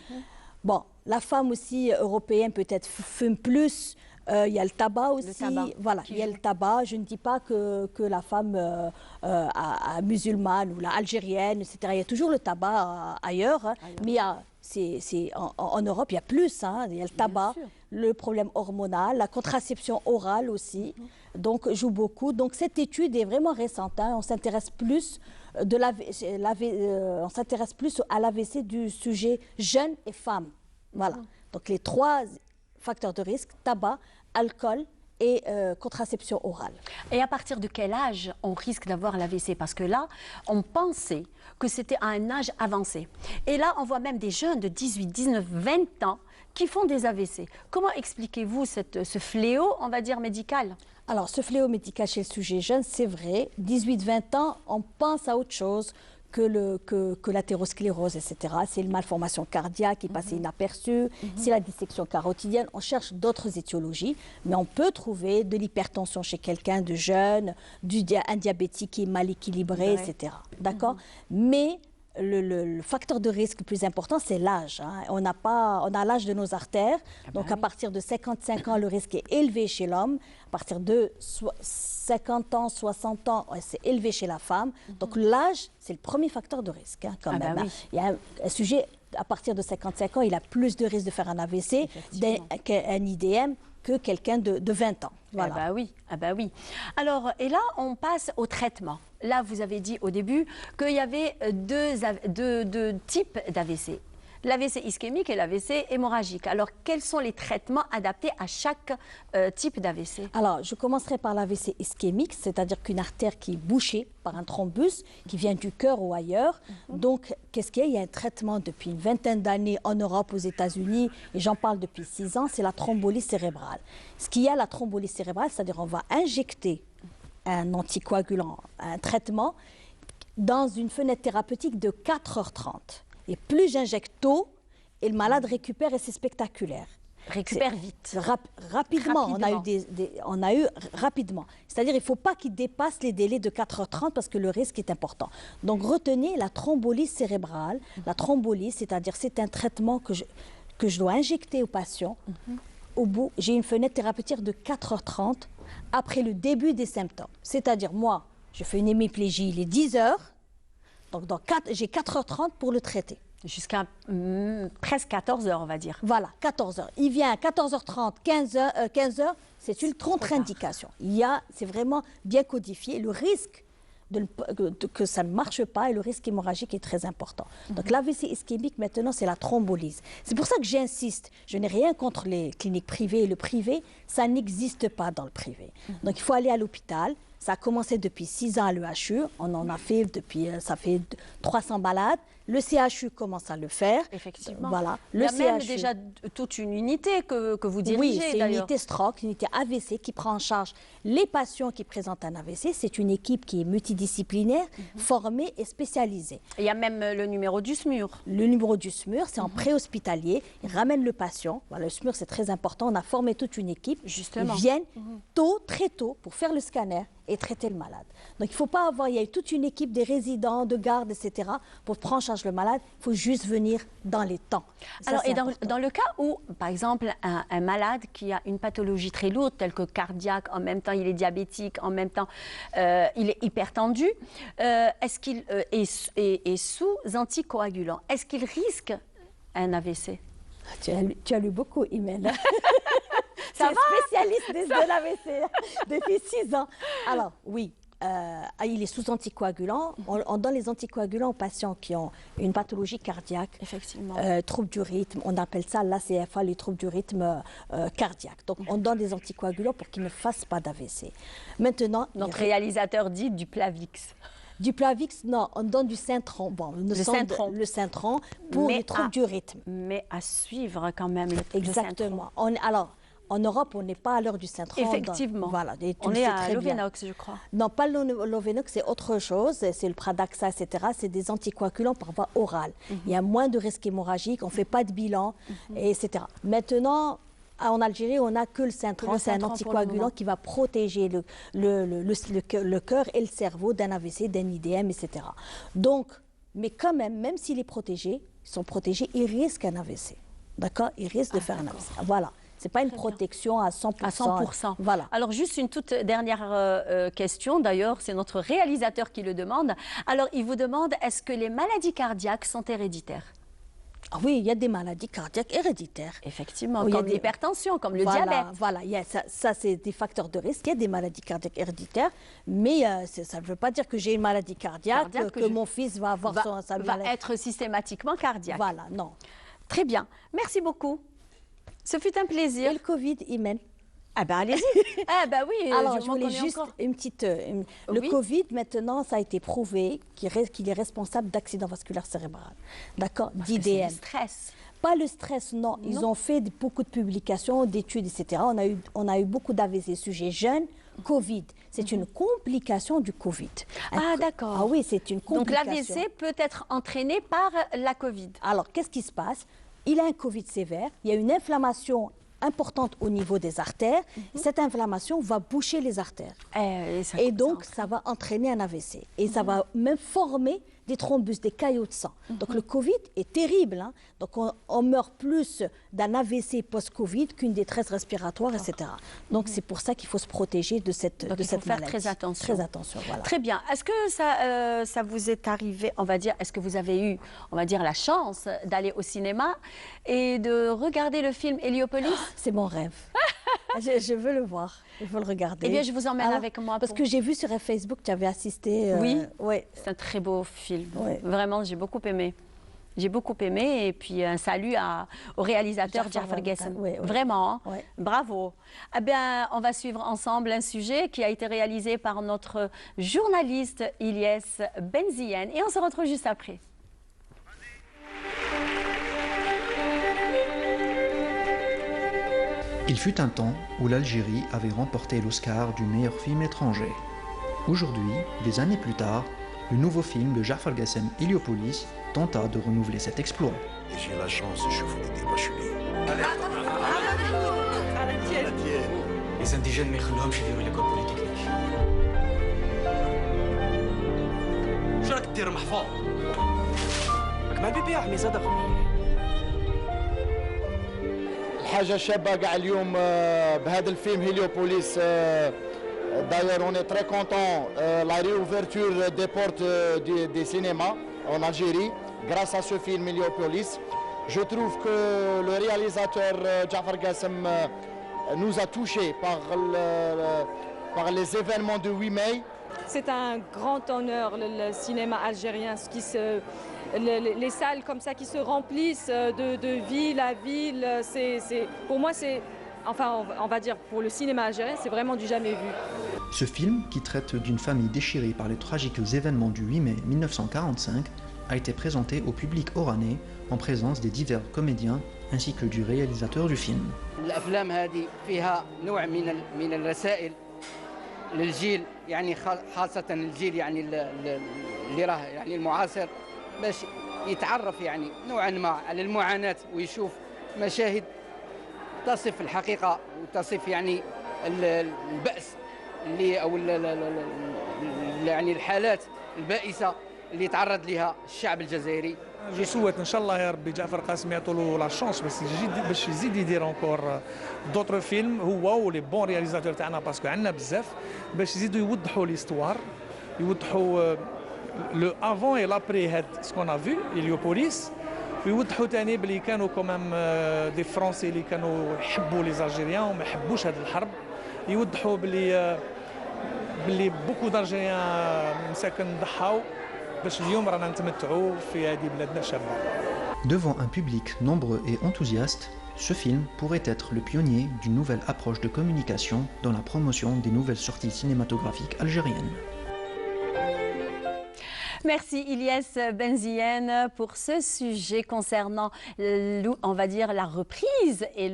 Bon, la femme aussi européenne peut-être fume plus. Il y a le tabac aussi. Voilà, il y a le tabac. Je ne dis pas que la femme musulmane ou la algérienne, etc. Il y a toujours le tabac ailleurs. Mais en Europe, il y a plus. Hein. Il y a le tabac, le problème hormonal, la contraception orale aussi. Donc, joue beaucoup. Donc, cette étude est vraiment récente. Hein. On s'intéresse plus on s'intéresse plus à l'AVC du sujet jeunes et femmes. Voilà. Donc les 3 facteurs de risque, tabac, alcool et contraception orale. Et à partir de quel âge on risque d'avoir l'AVC? Parce que là, on pensait que c'était à un âge avancé. Et là, on voit même des jeunes de 18, 19, 20 ans qui font des AVC. Comment expliquez-vous ce fléau, on va dire, médical? Alors, ce fléau médical chez le sujet jeune, c'est vrai. 18-20 ans, on pense à autre chose que l'athérosclérose, etc. C'est une malformation cardiaque qui passe inaperçue, c'est la dissection carotidienne. On cherche d'autres étiologies, mais on peut trouver de l'hypertension chez quelqu'un de jeune, un diabétique qui est mal équilibré, etc. D'accord? Mais le facteur de risque le plus important, c'est l'âge. Hein. On a l'âge de nos artères. Donc, à partir de 55 ans, le risque est élevé chez l'homme. À partir de 50 ans, 60 ans, c'est élevé chez la femme. Donc, l'âge, c'est le premier facteur de risque, hein, quand même. Hein. Il y a un sujet, à partir de 55 ans, il a plus de risque de faire un AVC qu'un IDM que quelqu'un de 20 ans. Voilà. Ah bah oui. Alors, et là, on passe au traitement. Là, vous avez dit au début qu'il y avait deux types d'AVC. L'AVC ischémique et l'AVC hémorragique. Alors, quels sont les traitements adaptés à chaque type d'AVC? Alors, je commencerai par l'AVC ischémique, c'est-à-dire qu'une artère qui est bouchée par un thrombus qui vient du cœur ou ailleurs. Donc, qu'est-ce qu'il y a? Il y a un traitement depuis une vingtaine d'années en Europe, aux États-Unis, et j'en parle depuis 6 ans, c'est la thrombolie cérébrale. Ce qu'il y a, la thrombolie cérébrale, c'est-à-dire on va injecter un anticoagulant, un traitement, dans une fenêtre thérapeutique de 4h30. Et plus j'injecte tôt, et le malade récupère, et c'est spectaculaire. Récupère vite. Rapidement. On a eu rapidement. C'est-à-dire qu'il ne faut pas qu'il dépasse les délais de 4h30 parce que le risque est important. Donc retenez la thrombolie cérébrale. La thrombolie, c'est-à-dire c'est un traitement que je dois injecter au patient. Au bout, j'ai une fenêtre thérapeutique de 4h30 après le début des symptômes. C'est-à-dire, moi, je fais une hémiplégie, il est 10 heures, donc j'ai 4h30 pour le traiter. Jusqu'à presque 14 heures, on va dire. Voilà, 14 heures. Il vient à 14h30, 15 heures, c'est une contre-indication. C'est vraiment bien codifié. Le risque que ça ne marche pas et le risque hémorragique est très important. Donc l'AVC ischémique, maintenant, c'est la thrombolyse. C'est pour ça que j'insiste. Je n'ai rien contre les cliniques privées et le privé. Ça n'existe pas dans le privé. Donc il faut aller à l'hôpital. Ça a commencé depuis 6 ans à l'EHU. On en a fait ça fait 300 malades. Le CHU commence à le faire. Effectivement. Voilà. Il y a même déjà toute une unité que vous dirigez. Oui, c'est une unité stroke, une unité AVC qui prend en charge les patients qui présentent un AVC. C'est une équipe qui est multidisciplinaire, formée et spécialisée. Il y a même le numéro du SMUR. Le numéro du SMUR, c'est en préhospitalier. Ils ramènent le patient. Voilà, le SMUR, c'est très important. On a formé toute une équipe. Justement. Ils viennent tôt, très tôt, pour faire le scanner et traiter le malade. Donc il ne faut pas avoir, il y a toute une équipe des résidents, de garde, etc. pour prendre en charge le malade. Il faut juste venir dans les temps. Alors, et dans le cas où, par exemple, un malade qui a une pathologie très lourde, telle que cardiaque, en même temps il est diabétique, en même temps il est hypertendu, est-ce qu'il est sous anticoagulant? Est-ce qu'il risque un AVC? Tu as lu beaucoup, Imen. Ça va, spécialiste de l'AVC depuis 6 ans. Alors, oui, il est sous anticoagulant. On donne les anticoagulants aux patients qui ont une pathologie cardiaque. Effectivement. Troubles du rythme, on appelle ça l'ACFA, les troubles du rythme cardiaque. Donc, on donne des anticoagulants pour qu'ils ne fassent pas d'AVC. Maintenant, notre réalisateur dit du Plavix. Du Plavix, non, on donne du Syntron. Bon, le Syntron pour les troubles du rythme. Mais à suivre quand même le Exactement. Alors, en Europe, on n'est pas à l'heure du Syntron. Effectivement. Voilà, on est à l'Ovenox, je crois. Non, pas l'Ovenox, c'est autre chose. C'est le Pradaxa, etc. C'est des anticoagulants par voie orale. Il y a moins de risque hémorragique, on ne fait pas de bilan, etc. Maintenant, en Algérie, on n'a que le Syntron. C'est un anticoagulant qui va protéger le cœur et le cerveau d'un AVC, d'un IDM, etc. Donc, mais quand même s'il est protégé, ils sont protégés, ils risquent un AVC. D'accord? Ils risquent de faire un AVC. Voilà. Ce n'est pas une protection à 100%. À 100%. Voilà. Alors, juste une toute dernière question. D'ailleurs, c'est notre réalisateur qui le demande. Alors, il vous demande, est-ce que les maladies cardiaques sont héréditaires? Ah oui, il y a des maladies cardiaques héréditaires. Effectivement, comme l'hypertension, comme le diabète. Voilà, ça c'est des facteurs de risque. Il y a des maladies cardiaques héréditaires, mais ça ne veut pas dire que j'ai une maladie cardiaque, que mon fils va avoir sa maladie. Va être systématiquement cardiaque. Voilà, non. Très bien. Merci beaucoup. Ce fut un plaisir. Et le Covid, Imen? Ah ben allez-y. Ah ben oui. Alors je voulais juste une petite. Le Covid maintenant, ça a été prouvé qu'il est responsable d'accident vasculaire cérébral, d'accord, d'IDM. C'est le stress. Pas le stress, non. Ils ont fait beaucoup de publications, d'études, etc. On a eu beaucoup d'AVC sujets jeunes. Covid, c'est une complication du Covid. Ah d'accord. Ah oui, c'est une complication. Donc l'AVC peut être entraîné par la Covid. Alors qu'est-ce qui se passe? Il a un Covid sévère. Il y a une inflammation importante au niveau des artères. Cette inflammation va boucher les artères. Et donc, ça va entraîner un AVC. Et ça va même former des thrombus, des caillots de sang. Donc, le Covid est terrible. Hein. Donc, on meurt plus d'un AVC post-Covid qu'une détresse respiratoire, etc. Donc, c'est pour ça qu'il faut se protéger de cette maladie. Il faut faire très attention. Très attention, voilà. Très bien. Est-ce que ça vous est arrivé, on va dire, est-ce que vous avez eu, on va dire, la chance d'aller au cinéma et de regarder le film Héliopolis? C'est mon rêve. Je veux le voir, je veux le regarder. Eh bien, je vous emmène avec moi. Parce que j'ai vu sur Facebook que tu avais assisté. Oui, ouais. C'est un très beau film. Ouais. Vraiment, j'ai beaucoup aimé. J'ai beaucoup aimé. Et puis, un salut au réalisateur Jafar Guessem. Ouais, ouais. Vraiment, ouais. Bravo. Eh bien, on va suivre ensemble un sujet qui a été réalisé par notre journaliste Ilyes Benziyen. Et on se retrouve juste après. Il fut un temps où l'Algérie avait remporté l'Oscar du meilleur film étranger. Aujourd'hui, des années plus tard, le nouveau film de Jafar Guessem, Héliopolis, tenta de renouveler cet exploit. J'ai la chance de chauffer des bacheliers. Les indigènes ما يخلوهمش يديروا ليكول بوليتكنيك. شو راك دير محفوظ؟ راك مع البيبي يا حمي زاد حاجه شابه كاع اليوم بهذا الفيلم هيليوبوليس. D'ailleurs, on est très content la réouverture des portes des cinémas en Algérie grâce à ce film Héliopolis. Je trouve que le réalisateur Jafar Gassem nous a touchés par les événements de 8 mai. C'est un grand honneur, le cinéma algérien, les salles comme ça qui se remplissent de ville à ville. Pour moi, enfin, on va dire pour le cinéma algérien, c'est vraiment du jamais vu. Ce film, qui traite d'une famille déchirée par les tragiques événements du 8 mai 1945, a été présenté au public oranais en présence des divers comédiens ainsi que du réalisateur du film. الأفلام هذه فيها نوع من الرسائل للجيل، يعني خاصة الجيل يعني اللي راه يعني المعاصر، باش يتعرف يعني نوعا ما على المعاناة ويشوف مشاهد تصف الحقيقة وتصف يعني البأس اللي أو يعني الحالات البائسة اللي تعرض لها الشعب الجزائري. جو سويت ان شاء الله يا ربي جعفر قاسم يعطوا له لا شانس باش يزيد يدير اونكور دوطر فيلم هو ولي بون رياليزاتور تاعنا باسكو عندنا بزاف باش يزيدوا يوضحوا ليستوار، يوضحوا لو افون اي لابري هاد سكون ا فيو هيليوبوليس، ويوضحوا ثاني بلي كانوا كومام دي فرونسي اللي كانوا يحبوا لي زالجيريان وما يحبوش هاد الحرب، يوضحوا بلي بوكو دالجيريان مساكن ضحاو. Devant un public nombreux et enthousiaste, ce film pourrait être le pionnier d'une nouvelle approche de communication dans la promotion des nouvelles sorties cinématographiques algériennes. Merci Ilyes Benziyen pour ce sujet concernant, on va dire, la reprise et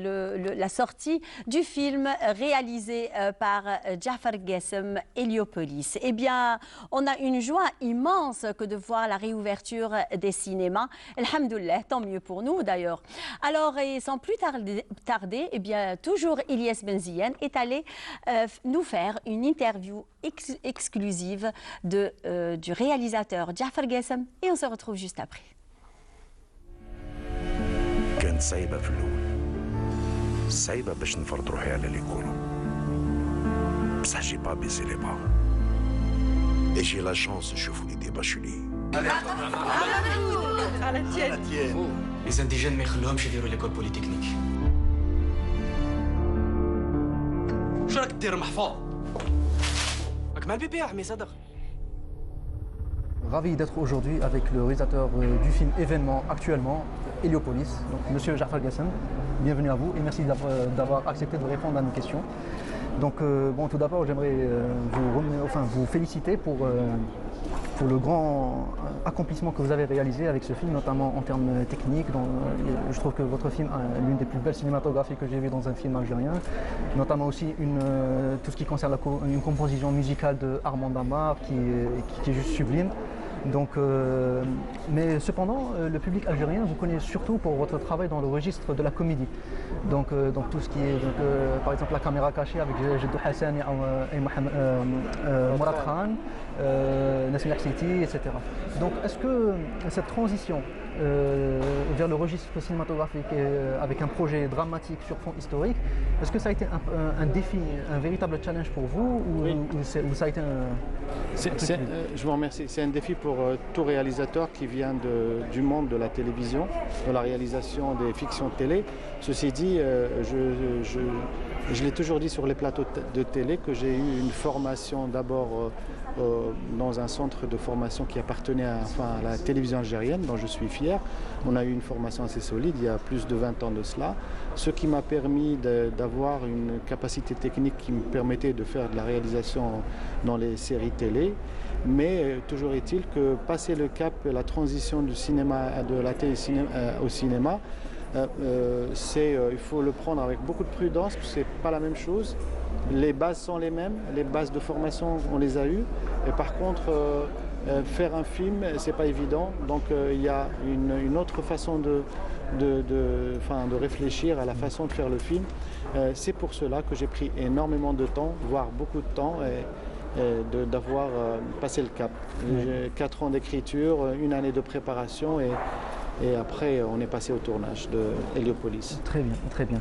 la sortie du film réalisé par Jafar Gassem, Héliopolis. Eh bien, on a une joie immense que de voir la réouverture des cinémas. Alhamdoulilah, tant mieux pour nous d'ailleurs. Alors, et sans plus tarder, eh bien, toujours Ilyes Benziyen est allé nous faire une interview exclusive du réalisateur Jafar Gassem et on se retrouve juste après. كانت صعيبة في الأول، صعيبة باش نفرض روحي على اللي يكونوا، بصح جي با بيزي لي با، et j'ai la chance يشوفوني دي باشوني. على تيان. Les indigènes ما يخلوهمش يديروا ليكول بوليتكنيك. واش راك دير محفوظ؟ راك مع البيبي عمي صدق. Ravi d'être aujourd'hui avec le réalisateur du film Événement actuellement, Héliopolis, donc Monsieur Jafar Gassem. Bienvenue à vous et merci d'avoir accepté de répondre à nos questions. Donc bon, tout d'abord, j'aimerais vous féliciter pour le grand accomplissement que vous avez réalisé avec ce film, notamment en termes techniques. Je trouve que votre film est l'une des plus belles cinématographies que j'ai vues dans un film algérien, notamment aussi tout ce qui concerne une composition musicale de Armand Amar qui est juste sublime. Donc, mais cependant, le public algérien vous connaît surtout pour votre travail dans le registre de la comédie. Donc tout ce qui est, par exemple, la caméra cachée avec Jedou Hassani et Mourad Khan, Nassim Aksiti, etc. Donc est-ce que cette transition vers le registre cinématographique avec un projet dramatique sur fond historique, est-ce que ça a été un défi, un véritable challenge pour vous ou ça a été un... Je vous remercie. C'est un défi pour tout réalisateur qui vient du monde de la télévision, de la réalisation des fictions télé. Ceci dit, je l'ai toujours dit sur les plateaux de télé que j'ai eu une formation d'abord dans un centre de formation qui appartenait à la télévision algérienne, dont je suis fier. On a eu une formation assez solide il y a plus de 20 ans de cela, ce qui m'a permis d'avoir une capacité technique qui me permettait de faire de la réalisation dans les séries télé. Mais toujours est-il que passer le cap, la transition du cinéma, de la télé au cinéma, il faut le prendre avec beaucoup de prudence, parce que ce n'est pas la même chose. Les bases sont les mêmes, les bases de formation, on les a eues. Et par contre, faire un film, ce n'est pas évident. Donc il y a une autre façon de réfléchir à la façon de faire le film. C'est pour cela que j'ai pris énormément de temps, voire beaucoup de temps, d'avoir passé le cap. 4 ans d'écriture, 1 année de préparation Et après, on est passé au tournage de Héliopolis. Très bien, très bien.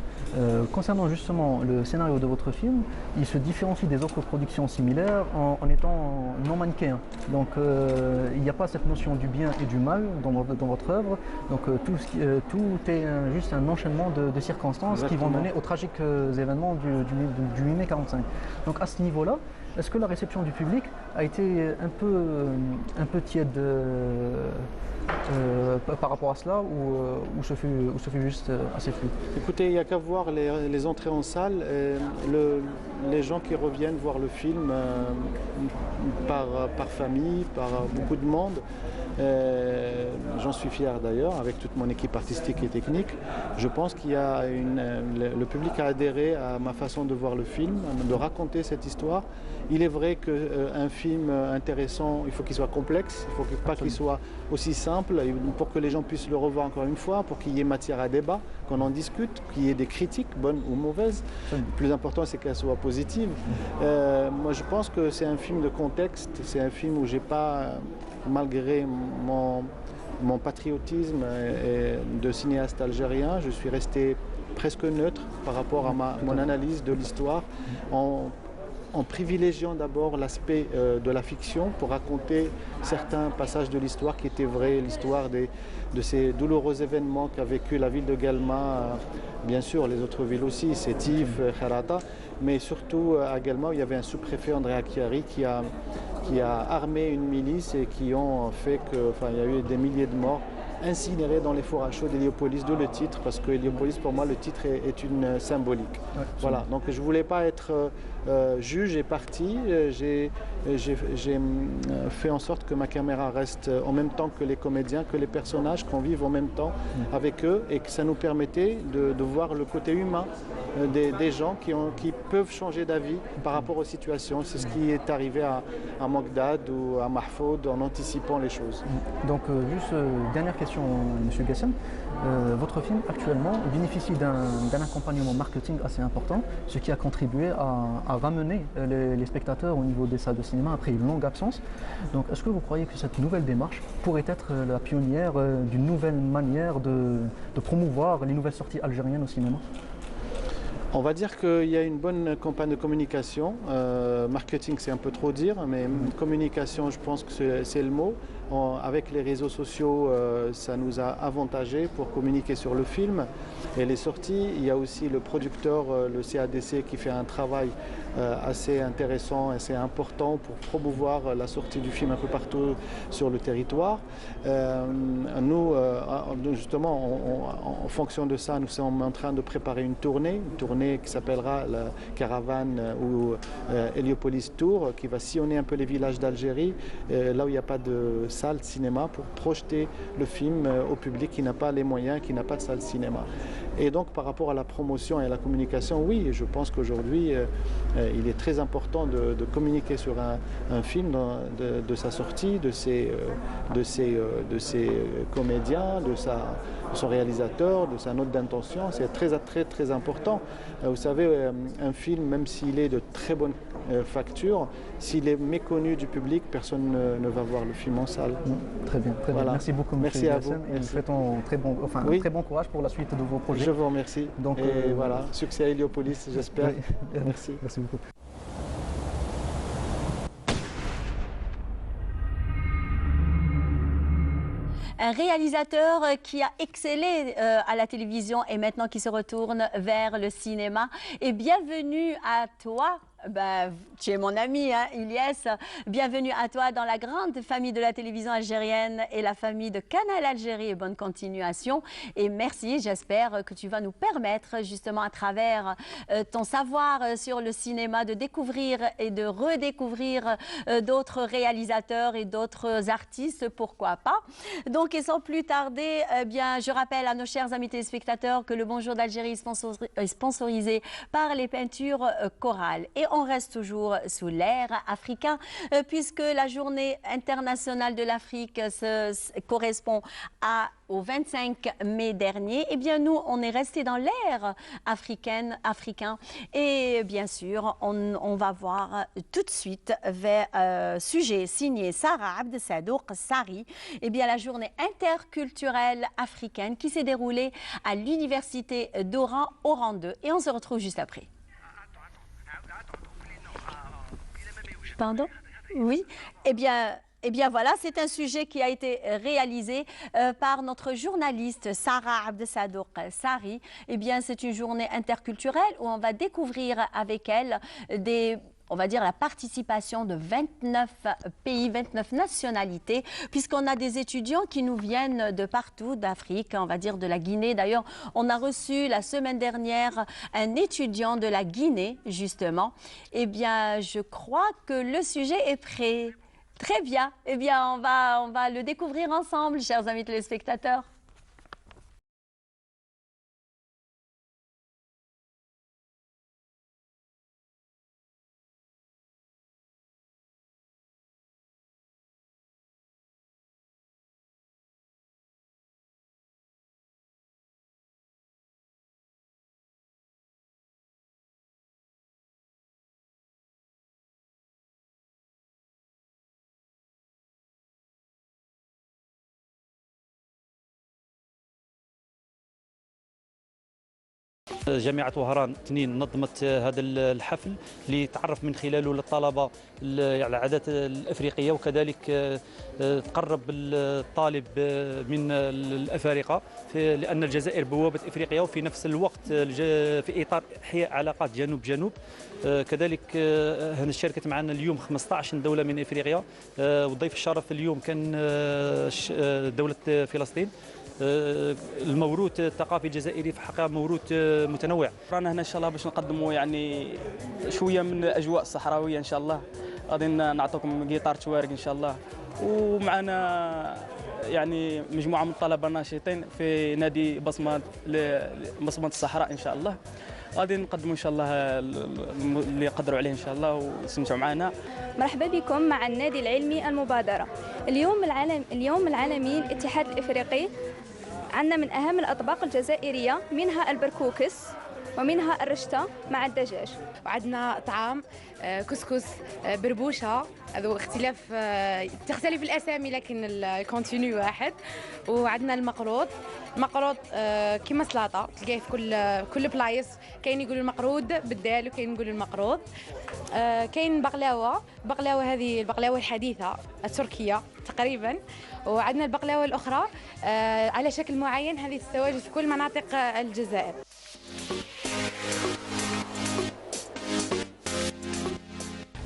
Concernant justement le scénario de votre film, il se différencie des autres productions similaires en étant non manichéen. Donc il n'y a pas cette notion du bien et du mal dans votre œuvre. Donc tout est juste un enchaînement de circonstances qui vont mener aux tragiques événements du 8 mai 45. Donc à ce niveau-là, est-ce que la réception du public a été un peu tiède par rapport à cela ou ce fut juste assez fluide? Écoutez, il n'y a qu'à voir les entrées en salle, les gens qui reviennent voir le film par famille, par beaucoup de monde. J'en suis fier d'ailleurs, avec toute mon équipe artistique et technique. Je pense qu'il y a le public a adhéré à ma façon de voir le film, de raconter cette histoire. Il est vrai qu'un film intéressant, il faut qu'il soit complexe, il ne faut pas qu'il soit aussi simple, pour que les gens puissent le revoir encore une fois, pour qu'il y ait matière à débat, qu'on en discute, qu'il y ait des critiques, bonnes ou mauvaises. Le plus important, c'est qu'elles soient positives. Moi, je pense que c'est un film de contexte, c'est un film où j'ai pas, malgré mon patriotisme de cinéaste algérien, je suis resté presque neutre par rapport à mon analyse de l'histoire, en privilégiant d'abord l'aspect de la fiction pour raconter certains passages de l'histoire qui étaient vrais, l'histoire de ces douloureux événements qu'a vécu la ville de Guelma, bien sûr les autres villes aussi, Sétif, Kharata, mais surtout à Guelma où il y avait un sous-préfet, André Akhiari, qui a armé une milice et qui ont fait qu'il y a eu des milliers de morts incinérés dans les fours à chaud d'Héliopolis, d'où le titre, parce que Héliopolis, pour moi, le titre est une symbolique. Ouais, voilà, donc je ne voulais pas être juge et parti. J'ai fait en sorte que ma caméra reste en même temps que les comédiens, que les personnages, qu'on vive en même temps avec eux, et que ça nous permettait de voir le côté humain des gens qui peuvent changer d'avis par rapport aux situations. C'est ce qui est arrivé à Mogdad ou à Mahfoud en anticipant les choses. Donc juste dernière question, M. Gassem. Votre film actuellement bénéficie d'un accompagnement marketing assez important, ce qui a contribué à ramener les spectateurs au niveau des salles de cinéma après une longue absence. Donc est-ce que vous croyez que cette nouvelle démarche pourrait être la pionnière d'une nouvelle manière de promouvoir les nouvelles sorties algériennes au cinéma? On va dire qu'il y a une bonne campagne de communication. Marketing, c'est un peu trop dire, mais communication, je pense que c'est le mot. Avec les réseaux sociaux, ça nous a avantagés pour communiquer sur le film et les sorties. Il y a aussi le producteur, le CADC, qui fait un travail assez intéressant, assez important pour promouvoir la sortie du film un peu partout sur le territoire. Nous, justement, en fonction de ça, nous sommes en train de préparer une tournée qui s'appellera la Caravane ou Héliopolis Tour, qui va sillonner un peu les villages d'Algérie, là où il n'y a pas de salle de cinéma, pour projeter le film au public qui n'a pas les moyens, qui n'a pas de salle de cinéma. Et donc par rapport à la promotion et à la communication, oui, je pense qu'aujourd'hui il est très important de communiquer sur un film de sa sortie, de ses comédiens, de son réalisateur, de sa note d'intention. C'est très important. Vous savez, un film, même s'il est de très bonne facture, s'il est méconnu du public, personne ne va voir le film en salle. Très bien, très bien. Merci beaucoup, M. Merci à vous. Et nous souhaitons un très bon courage pour la suite de vos projets. Je vous remercie. Donc, et voilà, succès à Héliopolis, j'espère. Oui. Merci beaucoup. Un réalisateur qui a excellé à la télévision et maintenant qui se retourne vers le cinéma. Et bienvenue à toi. Tu es mon ami, hein, Ilyes. Bienvenue à toi dans la grande famille de la télévision algérienne et la famille de Canal Algérie. Et bonne continuation. Et merci, j'espère que tu vas nous permettre justement à travers ton savoir sur le cinéma de découvrir et de redécouvrir d'autres réalisateurs et d'autres artistes, pourquoi pas. Donc, et sans plus tarder, je rappelle à nos chers amis téléspectateurs que le Bonjour d'Algérie est sponsorisé par les peintures chorales. Et on reste toujours sous l'ère africain, puisque la journée internationale de l'Afrique correspond au 25 mai dernier. Eh bien, nous, on est resté dans l'ère africain. Et bien sûr, on va voir tout de suite vers sujet signé Sarah Abd Sadouk Sari. Eh bien, la journée interculturelle africaine qui s'est déroulée à l'université d'Oran, Oran 2. Et on se retrouve juste après. Pardon? Oui. Eh bien voilà, c'est un sujet qui a été réalisé par notre journaliste Sarah Abd Sadouk Sari. Eh bien, c'est une journée interculturelle où on va découvrir avec elle on va dire la participation de 29 pays, 29 nationalités, puisqu'on a des étudiants qui nous viennent de partout, d'Afrique, on va dire de la Guinée. D'ailleurs, on a reçu la semaine dernière un étudiant de la Guinée, justement. Eh bien, je crois que le sujet est prêt. Très bien. Eh bien, on va le découvrir ensemble, chers amis téléspectateurs. جامعة وهران تنين نظمت هذا الحفل لتعرف من خلاله للطلبة على العادات الأفريقية، وكذلك تقرب الطالب من الأفارقة لأن الجزائر بوابة إفريقيا، وفي نفس الوقت في إطار إحياء علاقات جنوب جنوب. كذلك هنا شاركت معنا اليوم 15 دولة من إفريقيا، وضيف الشرف اليوم كان دولة فلسطين. الموروث الثقافي الجزائري في الحقيقه موروث متنوع. رانا هنا ان شاء الله باش نقدموا يعني شويه من الاجواء الصحراويه ان شاء الله. غادي نعطوكم جيتار توارق ان شاء الله، ومعنا يعني مجموعه من الطلبه ناشطين في نادي بصمه الصحراء ان شاء الله. غادي نقدموا ان شاء الله اللي يقدروا عليه ان شاء الله ويستمتعوا معنا. مرحبا بكم مع النادي العلمي المبادرة. اليوم العالمي للاتحاد الافريقي. عندنا من اهم الاطباق الجزائريه منها البركوكس ومنها الرشته مع الدجاج، وعندنا طعام كسكس بربوشه، هذا اختلاف تختلف الاسامي لكن الكونتينيو واحد. وعندنا المقروض كيما سلطه تلقاه في كل بلايص، كاين يقولوا المقرود بالدال وكاين يقولوا المقروض. كاين بقلاوه هذه البقلاوه الحديثه التركيه تقريبا. وعندنا البقلاوه الاخرى على شكل معين، هذه تتواجد في كل مناطق الجزائر.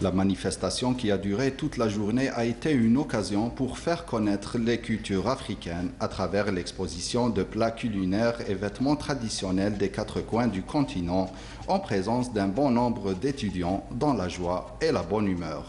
La manifestation qui a duré toute la journée a été une occasion pour faire connaître les cultures africaines à travers l'exposition de plats culinaires et vêtements traditionnels des quatre coins du continent en présence d'un bon nombre d'étudiants dans la joie et la bonne humeur.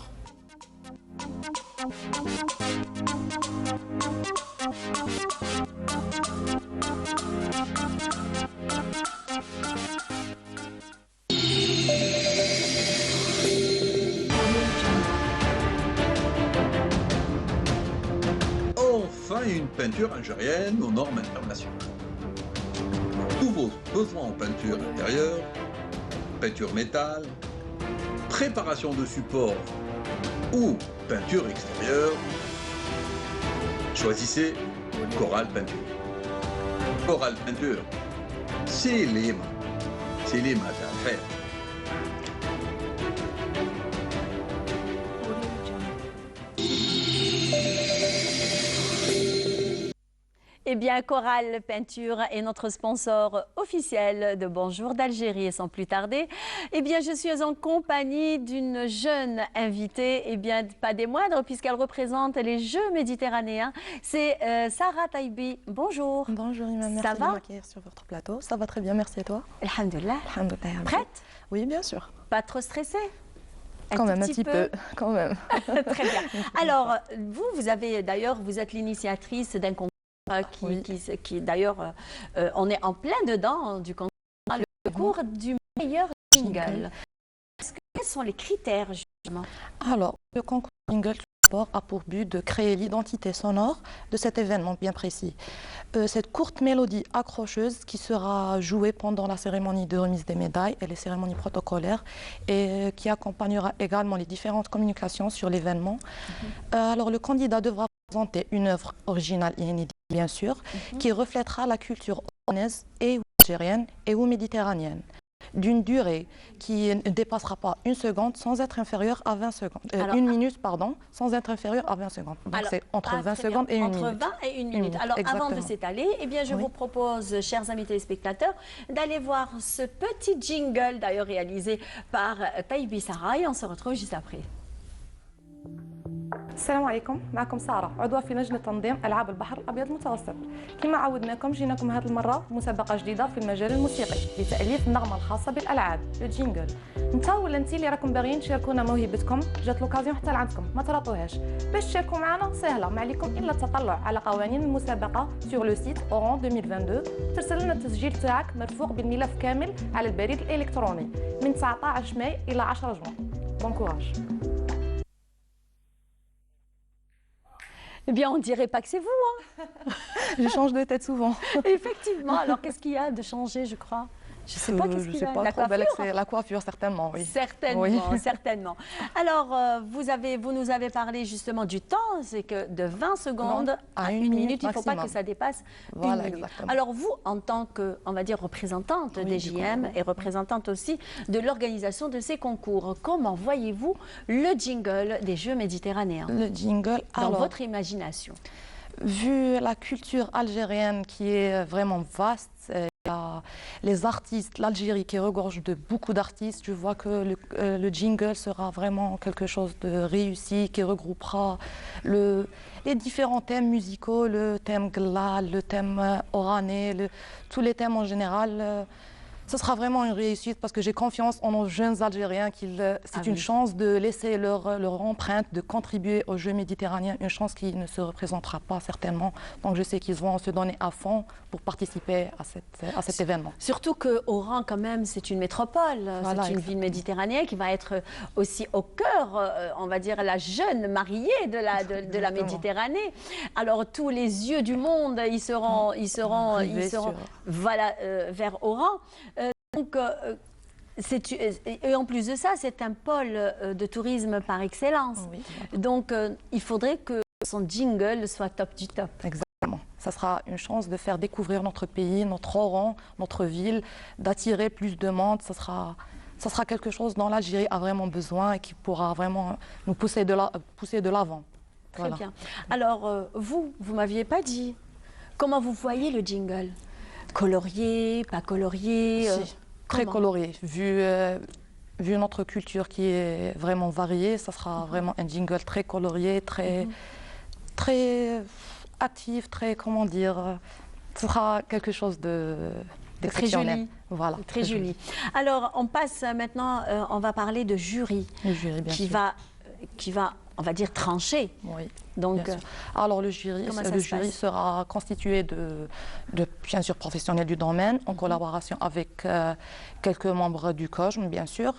Enfin, une peinture algérienne aux normes internationales. Tous vos besoins en peinture intérieure, peinture métal, préparation de support ou peinture extérieure, choisissez Coral Peinture. Coral Peinture, c'est les maths à faire. Eh bien, Coral Peinture est notre sponsor officiel de Bonjour d'Algérie. Et sans plus tarder, eh bien, je suis en compagnie d'une jeune invitée, eh bien, pas des moindres, puisqu'elle représente les Jeux méditerranéens. C'est Sarah Taibi. Bonjour. Bonjour, Iman. Merci de m'accueillir sur votre plateau. Ça va très bien, merci à toi. Alhamdoulilah. Alhamdoulilah. Prête? Oui, bien sûr. Pas trop stressée? Quand même, un petit peu, quand même. Très bien. Alors, vous avez d'ailleurs, vous êtes l'initiatrice d'un concours qui d'ailleurs, on est en plein dedans du concours, le concours du meilleur jingle. quels sont les critères justement? Alors, le concours jingle a pour but de créer l'identité sonore de cet événement bien précis. Cette courte mélodie accrocheuse qui sera jouée pendant la cérémonie de remise des médailles et les cérémonies protocolaires et qui accompagnera également les différentes communications sur l'événement. Alors le candidat devra présenter une œuvre originale et inédite, bien sûr, qui reflètera la culture oranaise et algérienne et ou méditerranéenne, d'une durée qui ne dépassera pas une seconde sans être inférieure à 20 secondes. Une minute, pardon, sans être inférieure à 20 secondes. Donc c'est entre 20 secondes et une minute. Entre 20 et une minute. Alors avant de s'étaler, eh bien, je vous propose, chers amis téléspectateurs, d'aller voir ce petit jingle, d'ailleurs réalisé par Taibi Sarah, et on se retrouve juste après. السلام عليكم، معكم سارة عضوة في لجنة تنظيم ألعاب البحر الأبيض المتوسط. كما عودناكم جيناكم هذه المرة مسابقة جديدة في المجال الموسيقي لتأليف النغمة الخاصة بالألعاب، لو جينجل. نتا ولا انتي اللي راكم باغيين تشاركونا موهبتكم، جات لوكازيون حتى لعندكم، ما تراطوهاش. باش تشاركوا معنا سهلة، ما عليكم إلا التطلع على قوانين المسابقة sur le site Oran 2022، ترسل لنا التسجيل تاعك مرفوق بالملف كامل على البريد الإلكتروني من 19 ماي إلى 10 جوان. بون كوراج. Eh bien, on ne dirait pas que c'est vous, hein. Je change de tête souvent. Effectivement. Alors, qu'est-ce qu'il y a de changer, je crois? Je ne sais pas qu'est-ce qu'il y a. La coiffure, la coiffure, certainement, oui. Certainement, oui. Certainement. Alors, vous nous avez parlé justement du temps, c'est que de 20 secondes à une minute, il ne faut pas que ça dépasse une minute. Exactement. Alors, vous, en tant que, on va dire, représentante des JM et représentante aussi de l'organisation de ces concours, comment voyez-vous le jingle des Jeux méditerranéens? Le jingle, dans votre imagination. Vu la culture algérienne qui est vraiment vaste, les artistes, l'Algérie qui regorge de beaucoup d'artistes, je vois que le jingle sera vraiment quelque chose de réussi, qui regroupera les différents thèmes musicaux, le thème glal, le thème oranais, tous les thèmes en général. Ce sera vraiment une réussite parce que j'ai confiance en nos jeunes Algériens c'est une chance de laisser leur empreinte, de contribuer aux Jeux méditerranéens, une chance qui ne se représentera pas certainement. Donc je sais qu'ils vont se donner à fond pour participer à cet événement. Surtout qu'Oran, quand même, c'est une métropole, voilà, c'est une ville méditerranéenne qui va être aussi au cœur, on va dire, la jeune mariée de la Méditerranée. Alors tous les yeux du monde, ils seront voilà, vers Oran. Et en plus de ça, c'est un pôle de tourisme par excellence. Oui. Donc, il faudrait que son jingle soit top du top. Exactement. Ça sera une chance de faire découvrir notre pays, notre Oran, notre ville, d'attirer plus de monde. Ça sera quelque chose dont l'Algérie a vraiment besoin et qui pourra vraiment nous pousser de l'avant. Très bien. Alors, vous ne m'aviez pas dit comment vous voyez le jingle? Colorié, pas colorié? Très coloré. Vu notre culture qui est vraiment variée, ça sera vraiment un jingle très colorié, très actif, très, comment dire, ce sera quelque chose d'exceptionnel. Très joli. Voilà. Très joli. Alors, on passe maintenant, on va parler de jury. Le jury, bien sûr. Qui va, on va dire, trancher. Oui. Donc, alors le jury sera constitué de bien sûr professionnels du domaine, en collaboration avec quelques membres du COJM, bien sûr,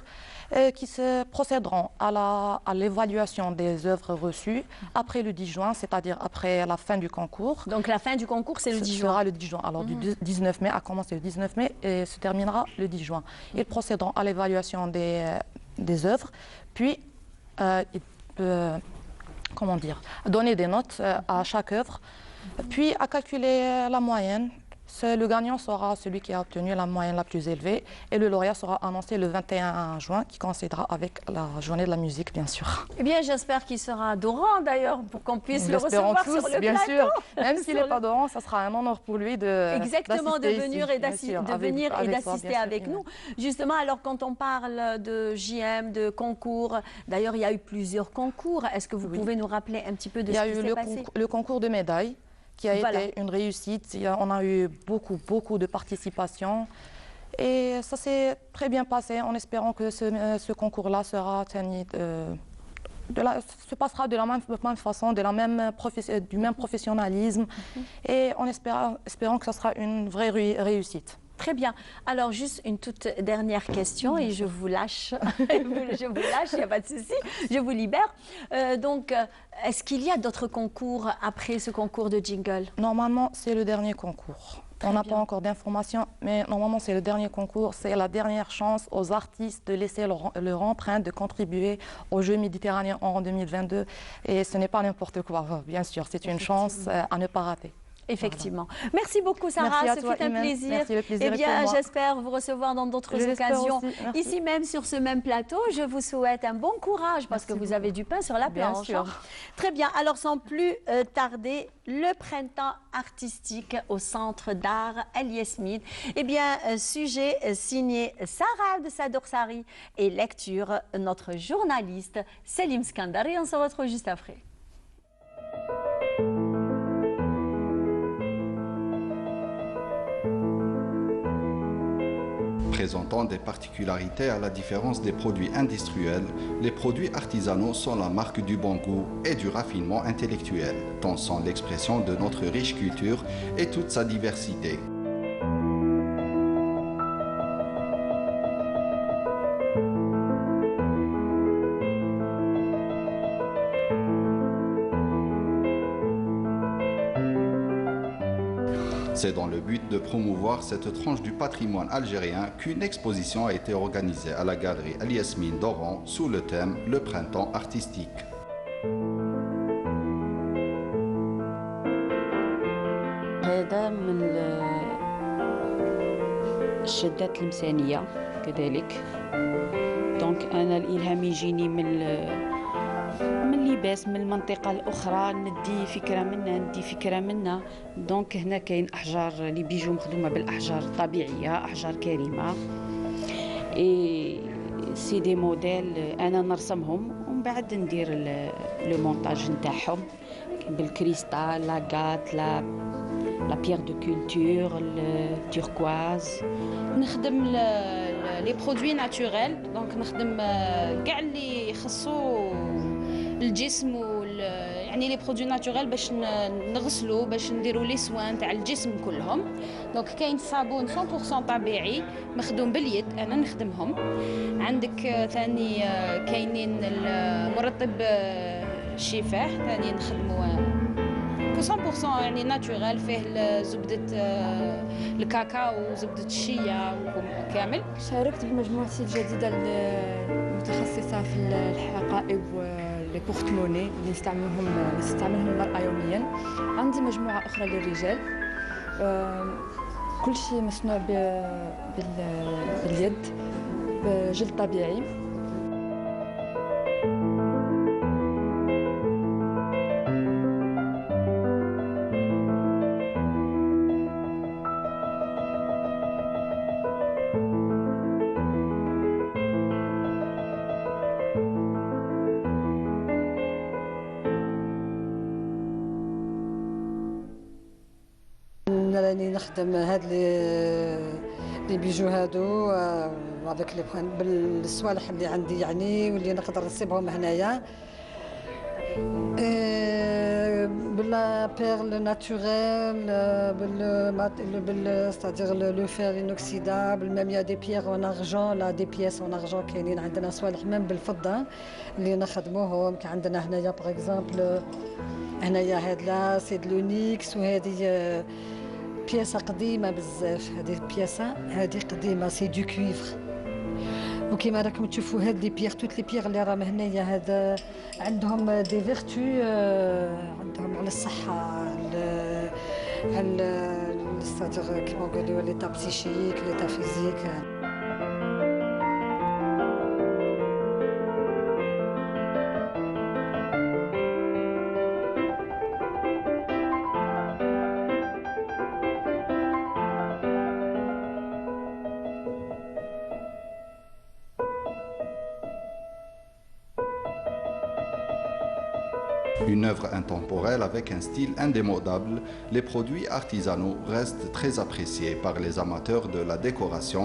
qui se procéderont à l'évaluation des œuvres reçues après le 10 juin, c'est-à-dire après la fin du concours. Donc la fin du concours, c'est le 10 juin. Ce sera le 10 juin. Alors du 19 mai, a commencé le 19 mai et se terminera le 10 juin. Ils procéderont à l'évaluation des œuvres, puis comment dire, donner des notes à chaque œuvre, puis à calculer la moyenne. Le gagnant sera celui qui a obtenu la moyenne la plus élevée et le lauréat sera annoncé le 21 juin qui coïncidera avec la journée de la musique, bien sûr. Eh bien, j'espère qu'il sera d'Oran d'ailleurs pour qu'on puisse le recevoir tous, sur le bien plateau. Sûr. Même s'il n'est pas d'Oran, ça sera un honneur pour lui exactement de venir et d'assister avec nous. Justement, alors quand on parle de JM, de concours, d'ailleurs il y a eu plusieurs concours. Est-ce que vous pouvez nous rappeler un petit peu de ce qui s'est passé? Il y a eu le concours de médailles, qui a été une réussite. On a eu beaucoup de participation et ça s'est très bien passé en espérant que ce concours-là se passera de la même façon, du même professionnalisme et en espérant que ce sera une vraie réussite. Très bien. Alors, juste une toute dernière question et je vous lâche. Je vous lâche, il n'y a pas de souci. Je vous libère. Est-ce qu'il y a d'autres concours après ce concours de jingle? Normalement, c'est le dernier concours. On n'a pas encore d'informations, mais normalement, c'est le dernier concours. C'est la dernière chance aux artistes de laisser leur empreinte, de contribuer aux Jeux méditerranéens en 2022. Et ce n'est pas n'importe quoi, bien sûr. C'est une chance à ne pas rater. Effectivement. Voilà. Merci beaucoup, Sarah. Ce fut un plaisir. Merci, le plaisir. Eh bien, j'espère vous recevoir dans d'autres occasions. Ici même, sur ce même plateau, je vous souhaite un bon courage parce que vous avez du pain sur la planche. Bien sûr. Très bien. Alors, sans plus tarder, le printemps artistique au Centre d'art El-Yasmine. Eh bien, sujet signé Sarah de Sadorsari et lecture notre journaliste Selim Skandari. On se retrouve juste après. Présentant des particularités à la différence des produits industriels, les produits artisanaux sont la marque du bon goût et du raffinement intellectuel, tant sont l'expression de notre riche culture et toute sa diversité. C'est dans le but de promouvoir cette tranche du patrimoine algérien qu'une exposition a été organisée à la galerie El-Yasmine d'Oran sous le thème « Le printemps artistique ». هذا من الشدات المسانية كذلك. دونك أنا الإلهام يجيني من اللباس من المنطقة الأخرى، ندي فكرة منها ندي فكرة منها. دونك هنا كاين أحجار لي بيجو مخدومة بالأحجار الطبيعية، أحجار كريمة. إي سي دي موديل أنا نرسمهم ومن بعد ندير لو مونتاج نتاعهم بالكريستال، لاغات، لا بيير دو كولتور، التوركواز. نخدم لي برودوي ناتوريل، دونك نخدم كاع اللي يخصو الجسم يعني لي برودوي ناتوريل باش نغسلو، باش نديرو لي سوان تاع الجسم كلهم. دونك كاين صابون 100% طبيعي مخدوم باليد انا نخدمهم. عندك ثاني كاينين المرطب الشفاه ثاني نخدمو 100% يعني ناتوريل، فيه زبدة الكاكاو وزبدة الشيا كامل. شاركت بمجموعتي الجديدة المتخصصة في الحقائب لي بورتموني اللي نستعملهم المرأة يوميا. عندي مجموعة أخرى للرجال، كل شيء مصنوع باليد بجلد طبيعي. راني نخدم هاد لي بيجو هادو افيك لي بالصوالح اللي عندي يعني واللي نقدر نصيبهم هنايا بلا بيرل ناتوريل c'est-à-dire le fer inoxydable. Même il y a des pierres en argent, là des pièces en argent كاينين عندنا صوالح من بالفضة اللي نخدموهم. عندنا هنايا باغ اكزومبل هنايا هاد لا سي دو لونيكس، وهذه بياسة قديمة بزاف. هذه البياسة هذه قديمة سي دو كويفر. وكيما راكم تشوفوا هاد لي بيير توت لي بيير اللي راهم هنايا هذا عندهم دي فيرتو، عندهم على الصحة، على ستاتيغ كيما نقولوا ليتا بسيشيك ليتا فيزيك. Une œuvre intemporelle avec un style indémodable, les produits artisanaux restent très appréciés par les amateurs de la décoration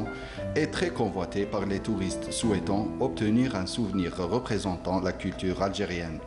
et très convoités par les touristes souhaitant obtenir un souvenir représentant la culture algérienne.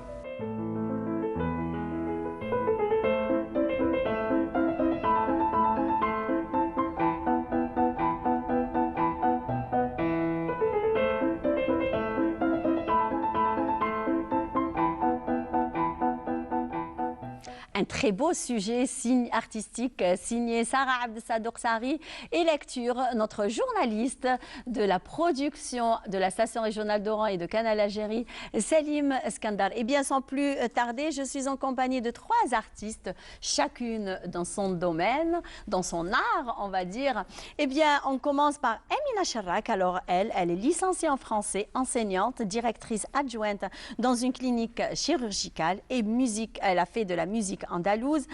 Un très beau sujet artistique signé Sarah Abdessadouk Sari et lecture notre journaliste de la production de la station régionale d'Oran et de Canal Algérie, Salim Skandar. Et bien sans plus tarder, je suis en compagnie de 3 artistes, chacune dans son domaine, dans son art, on va dire. Eh bien, on commence par Emina Charrak. Alors elle est licenciée en français, enseignante, directrice adjointe dans une clinique chirurgicale et musique. Elle a fait de la musique andalouse.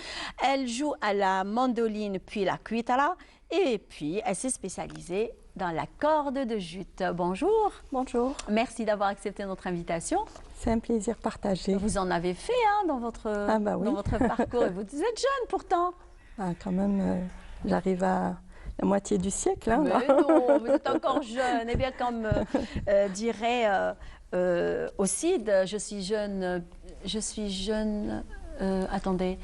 Elle joue à la mandoline puis la cuitara et puis elle s'est spécialisée dans la corde de jute. Bonjour. Bonjour. Merci d'avoir accepté notre invitation. C'est un plaisir partagé. Vous en avez fait dans votre, oui. dans votre parcours et vous êtes jeune pourtant. Quand même, j'arrive à la moitié du siècle. Mais non, vous êtes encore jeune. Eh bien, comme dirait au CID, je suis jeune. Attendez.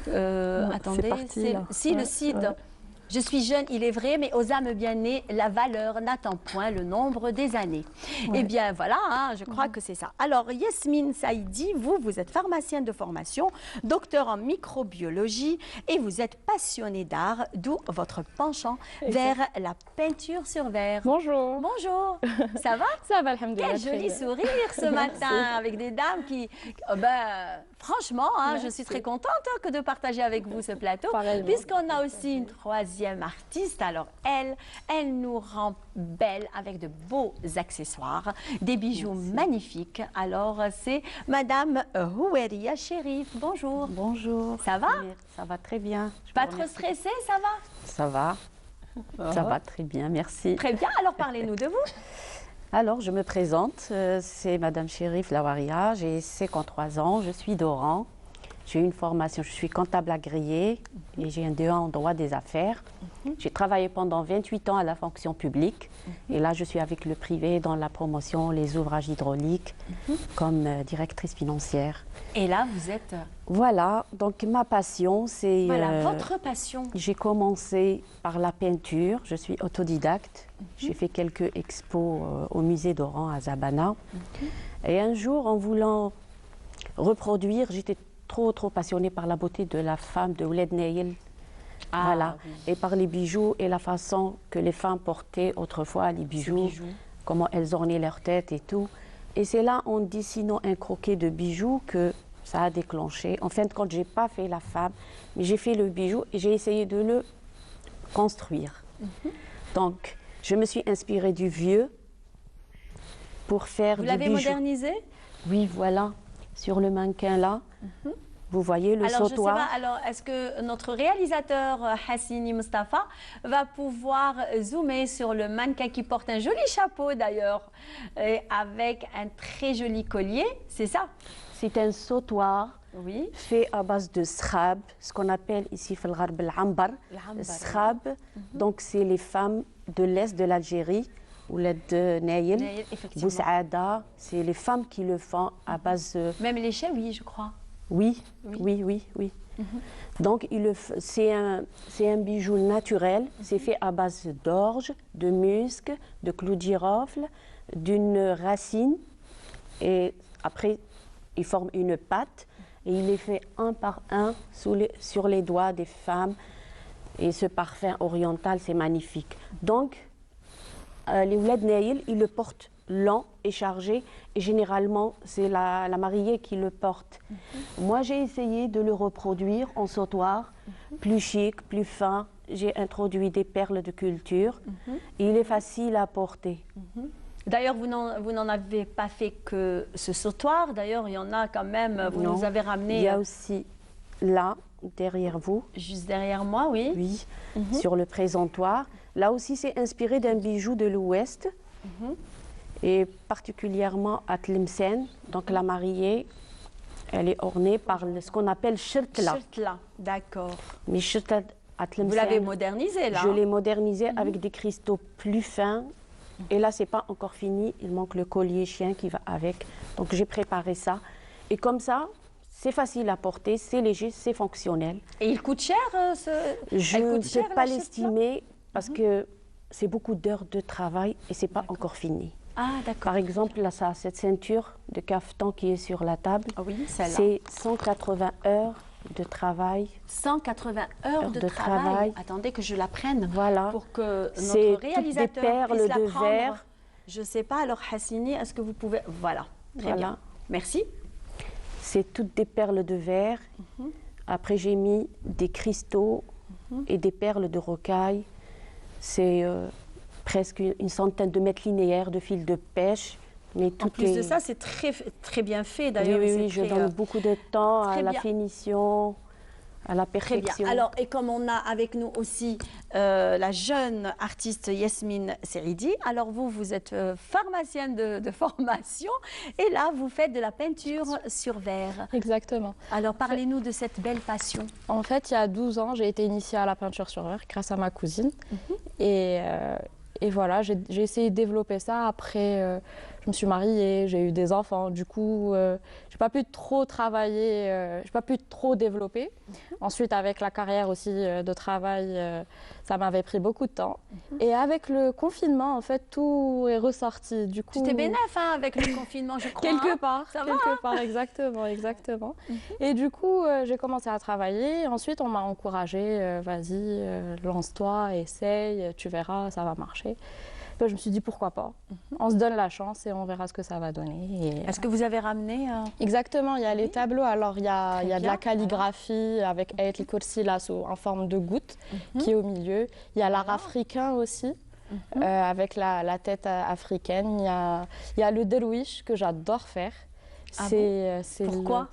Attendez. Si le CID. Ouais. Je suis jeune, il est vrai, mais aux âmes bien nées, la valeur n'attend point le nombre des années. Ouais. Eh bien, voilà, je crois que c'est ça. Alors, Yasmine Saïdi, vous êtes pharmacienne de formation, docteur en microbiologie et vous êtes passionnée d'art, d'où votre penchant vers la peinture sur verre. Bonjour. Bonjour. Ça va? Ça va, alhamdoulilah. Quel joli sourire ce matin avec des dames qui... franchement, je suis très contente que de partager avec vous ce plateau, puisqu'on a aussi une troisième artiste. Alors elle nous rend belle avec de beaux accessoires, des bijoux magnifiques. Alors c'est Madame Houeria Chérif. Bonjour. Bonjour. Ça va? Ça va très bien. Pas trop stressée, ça va? Ça va. Ça va très bien, merci. Très bien, alors parlez-nous de vous. Alors, je me présente, c'est Madame Chérif Lawaria, j'ai 53 ans, je suis d'Oran. J'ai une formation, je suis comptable agréé et j'ai un DEA en droit des affaires. J'ai travaillé pendant 28 ans à la fonction publique et là je suis avec le privé dans la promotion, les ouvrages hydrauliques comme directrice financière. Et là vous êtes... Voilà, donc ma passion c'est... Voilà, votre passion. J'ai commencé par la peinture, je suis autodidacte. J'ai fait quelques expos au musée d'Oran à Zabana. Et un jour en voulant reproduire, j'étais trop passionnée par la beauté de la femme de Ouled Naïl. Voilà. Oui. Et par les bijoux et la façon que les femmes portaient autrefois les bijoux, comment elles ornaient leur tête et tout. Et c'est là, en dessinant un croquis de bijoux, que ça a déclenché. En fin de compte, je n'ai pas fait la femme, mais j'ai fait le bijou et j'ai essayé de le construire. Donc, je me suis inspirée du vieux pour faire du bijou. Vous l'avez modernisé? Oui, voilà. Sur le mannequin là, vous voyez le sautoir. Je sais pas, alors est-ce que notre réalisateur Hassini Mustafa va pouvoir zoomer sur le mannequin qui porte un joli chapeau d'ailleurs, avec un très joli collier, c'est ça? C'est un sautoir fait à base de skhab, ce qu'on appelle ici في الغرب العنبر. Skhab, donc c'est les femmes de l'est de l'Algérie. Ouled Naïl, Boussaada, c'est les femmes qui le font à base... Même les chèvres, je crois. Oui. Donc, c'est un bijou naturel. C'est fait à base d'orge, de musc, de clou de girofle, d'une racine. Et après, il forme une pâte. Et il est fait un par un sur les doigts des femmes. Et ce parfum oriental, c'est magnifique. Donc, les Ouled Naïl, ils le portent lent et chargé, et généralement, c'est la mariée qui le porte. Moi, j'ai essayé de le reproduire en sautoir, plus chic, plus fin. J'ai introduit des perles de culture, et il est facile à porter. D'ailleurs, vous n'en avez pas fait que ce sautoir. D'ailleurs, il y en a quand même, vous nous avez ramené... Il y a aussi là, derrière vous. Juste derrière moi, oui. Oui, sur le présentoir. Là aussi, c'est inspiré d'un bijou de l'Ouest, et particulièrement à Tlemcen. Donc la mariée, elle est ornée par ce qu'on appelle shirtla. Shirtla, d'accord. Mais shirtla à Tlemcen... Vous l'avez modernisé, là? Je l'ai modernisé avec des cristaux plus fins. Et là, c'est pas encore fini. Il manque le collier chien qui va avec. Donc j'ai préparé ça. Et comme ça, c'est facile à porter, c'est léger, c'est fonctionnel. Et il coûte cher, Je ne peux pas l'estimer parce que c'est beaucoup d'heures de travail et c'est pas encore fini. Ah, d'accord. Par exemple, là, ça, cette ceinture de cafetan qui est sur la table, oui, c'est 180 heures de travail. 180 heures de travail. Attendez que je la prenne pour que notre réalisateur puisse la prendre. Verre. Je ne sais pas, alors Hassini, est-ce que vous pouvez... Voilà, très bien. Merci. C'est toutes des perles de verre. Après, j'ai mis des cristaux et des perles de rocaille. C'est presque une centaine de mètres linéaires de fils de pêche. Mais en plus de ça, c'est très bien fait d'ailleurs. Oui, je donne beaucoup de temps à la finition, à la perfection. Très bien. Alors, et comme on a avec nous aussi la jeune artiste Yasmine Seridi, alors vous êtes pharmacienne de formation et là, vous faites de la peinture sur verre. Exactement. Alors, parlez-nous de cette belle passion. En fait, il y a 12 ans, j'ai été initiée à la peinture sur verre grâce à ma cousine. Et voilà, j'ai essayé de développer ça. Après, je me suis mariée, j'ai eu des enfants. Du coup, j'ai pas pu trop travailler, j'ai pas pu trop développer. Ensuite, avec la carrière aussi de travail, ça m'avait pris beaucoup de temps. Et avec le confinement, en fait, tout est ressorti. Du coup, c'était bénéf avec le confinement, je crois. Quelque part, ça quelque part, exactement. Et du coup, j'ai commencé à travailler. Ensuite, on m'a encouragée, vas-y, lance-toi, essaye, tu verras, ça va marcher. Je me suis dit pourquoi pas. On se donne la chance et on verra ce que ça va donner. Est-ce que vous avez ramené Exactement, il y a les tableaux. Alors il y a de la calligraphie avec Ayat al-Kursi là en forme de goutte qui est au milieu. Il y a l'art africain aussi. Avec la tête africaine. Il y a le derwish que j'adore faire. Pourquoi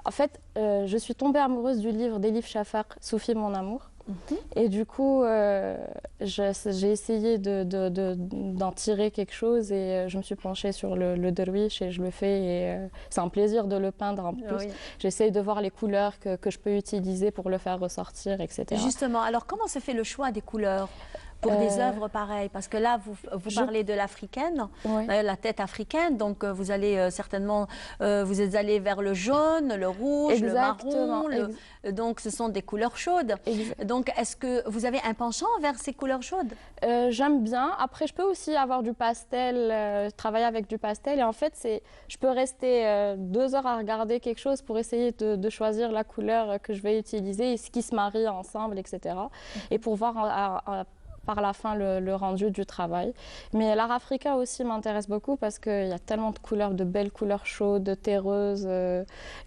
En fait, je suis tombée amoureuse du livre d'Elif Shafak, Soufi mon amour. Et du coup, j'ai essayé d'en tirer quelque chose et je me suis penchée sur le derwish et je le fais. Et c'est un plaisir de le peindre en plus. Oui. J'essaye de voir les couleurs que je peux utiliser pour le faire ressortir, etc. Justement, alors comment se fait le choix des couleurs pour des œuvres pareilles? Parce que là, vous parlez de l'africaine, la tête africaine, donc vous allez certainement, vous êtes allé vers le jaune, le rouge, le marron, donc ce sont des couleurs chaudes. Donc est-ce que vous avez un penchant vers ces couleurs chaudes? J'aime bien. Après, je peux aussi avoir du pastel, travailler avec du pastel. Et en fait, je peux rester 2 heures à regarder quelque chose pour essayer de choisir la couleur que je vais utiliser et ce qui se marie ensemble, etc. Et pour voir par la fin le rendu du travail. Mais l'art africain aussi m'intéresse beaucoup parce qu'il y a tellement de couleurs, de belles couleurs chaudes, terreuses,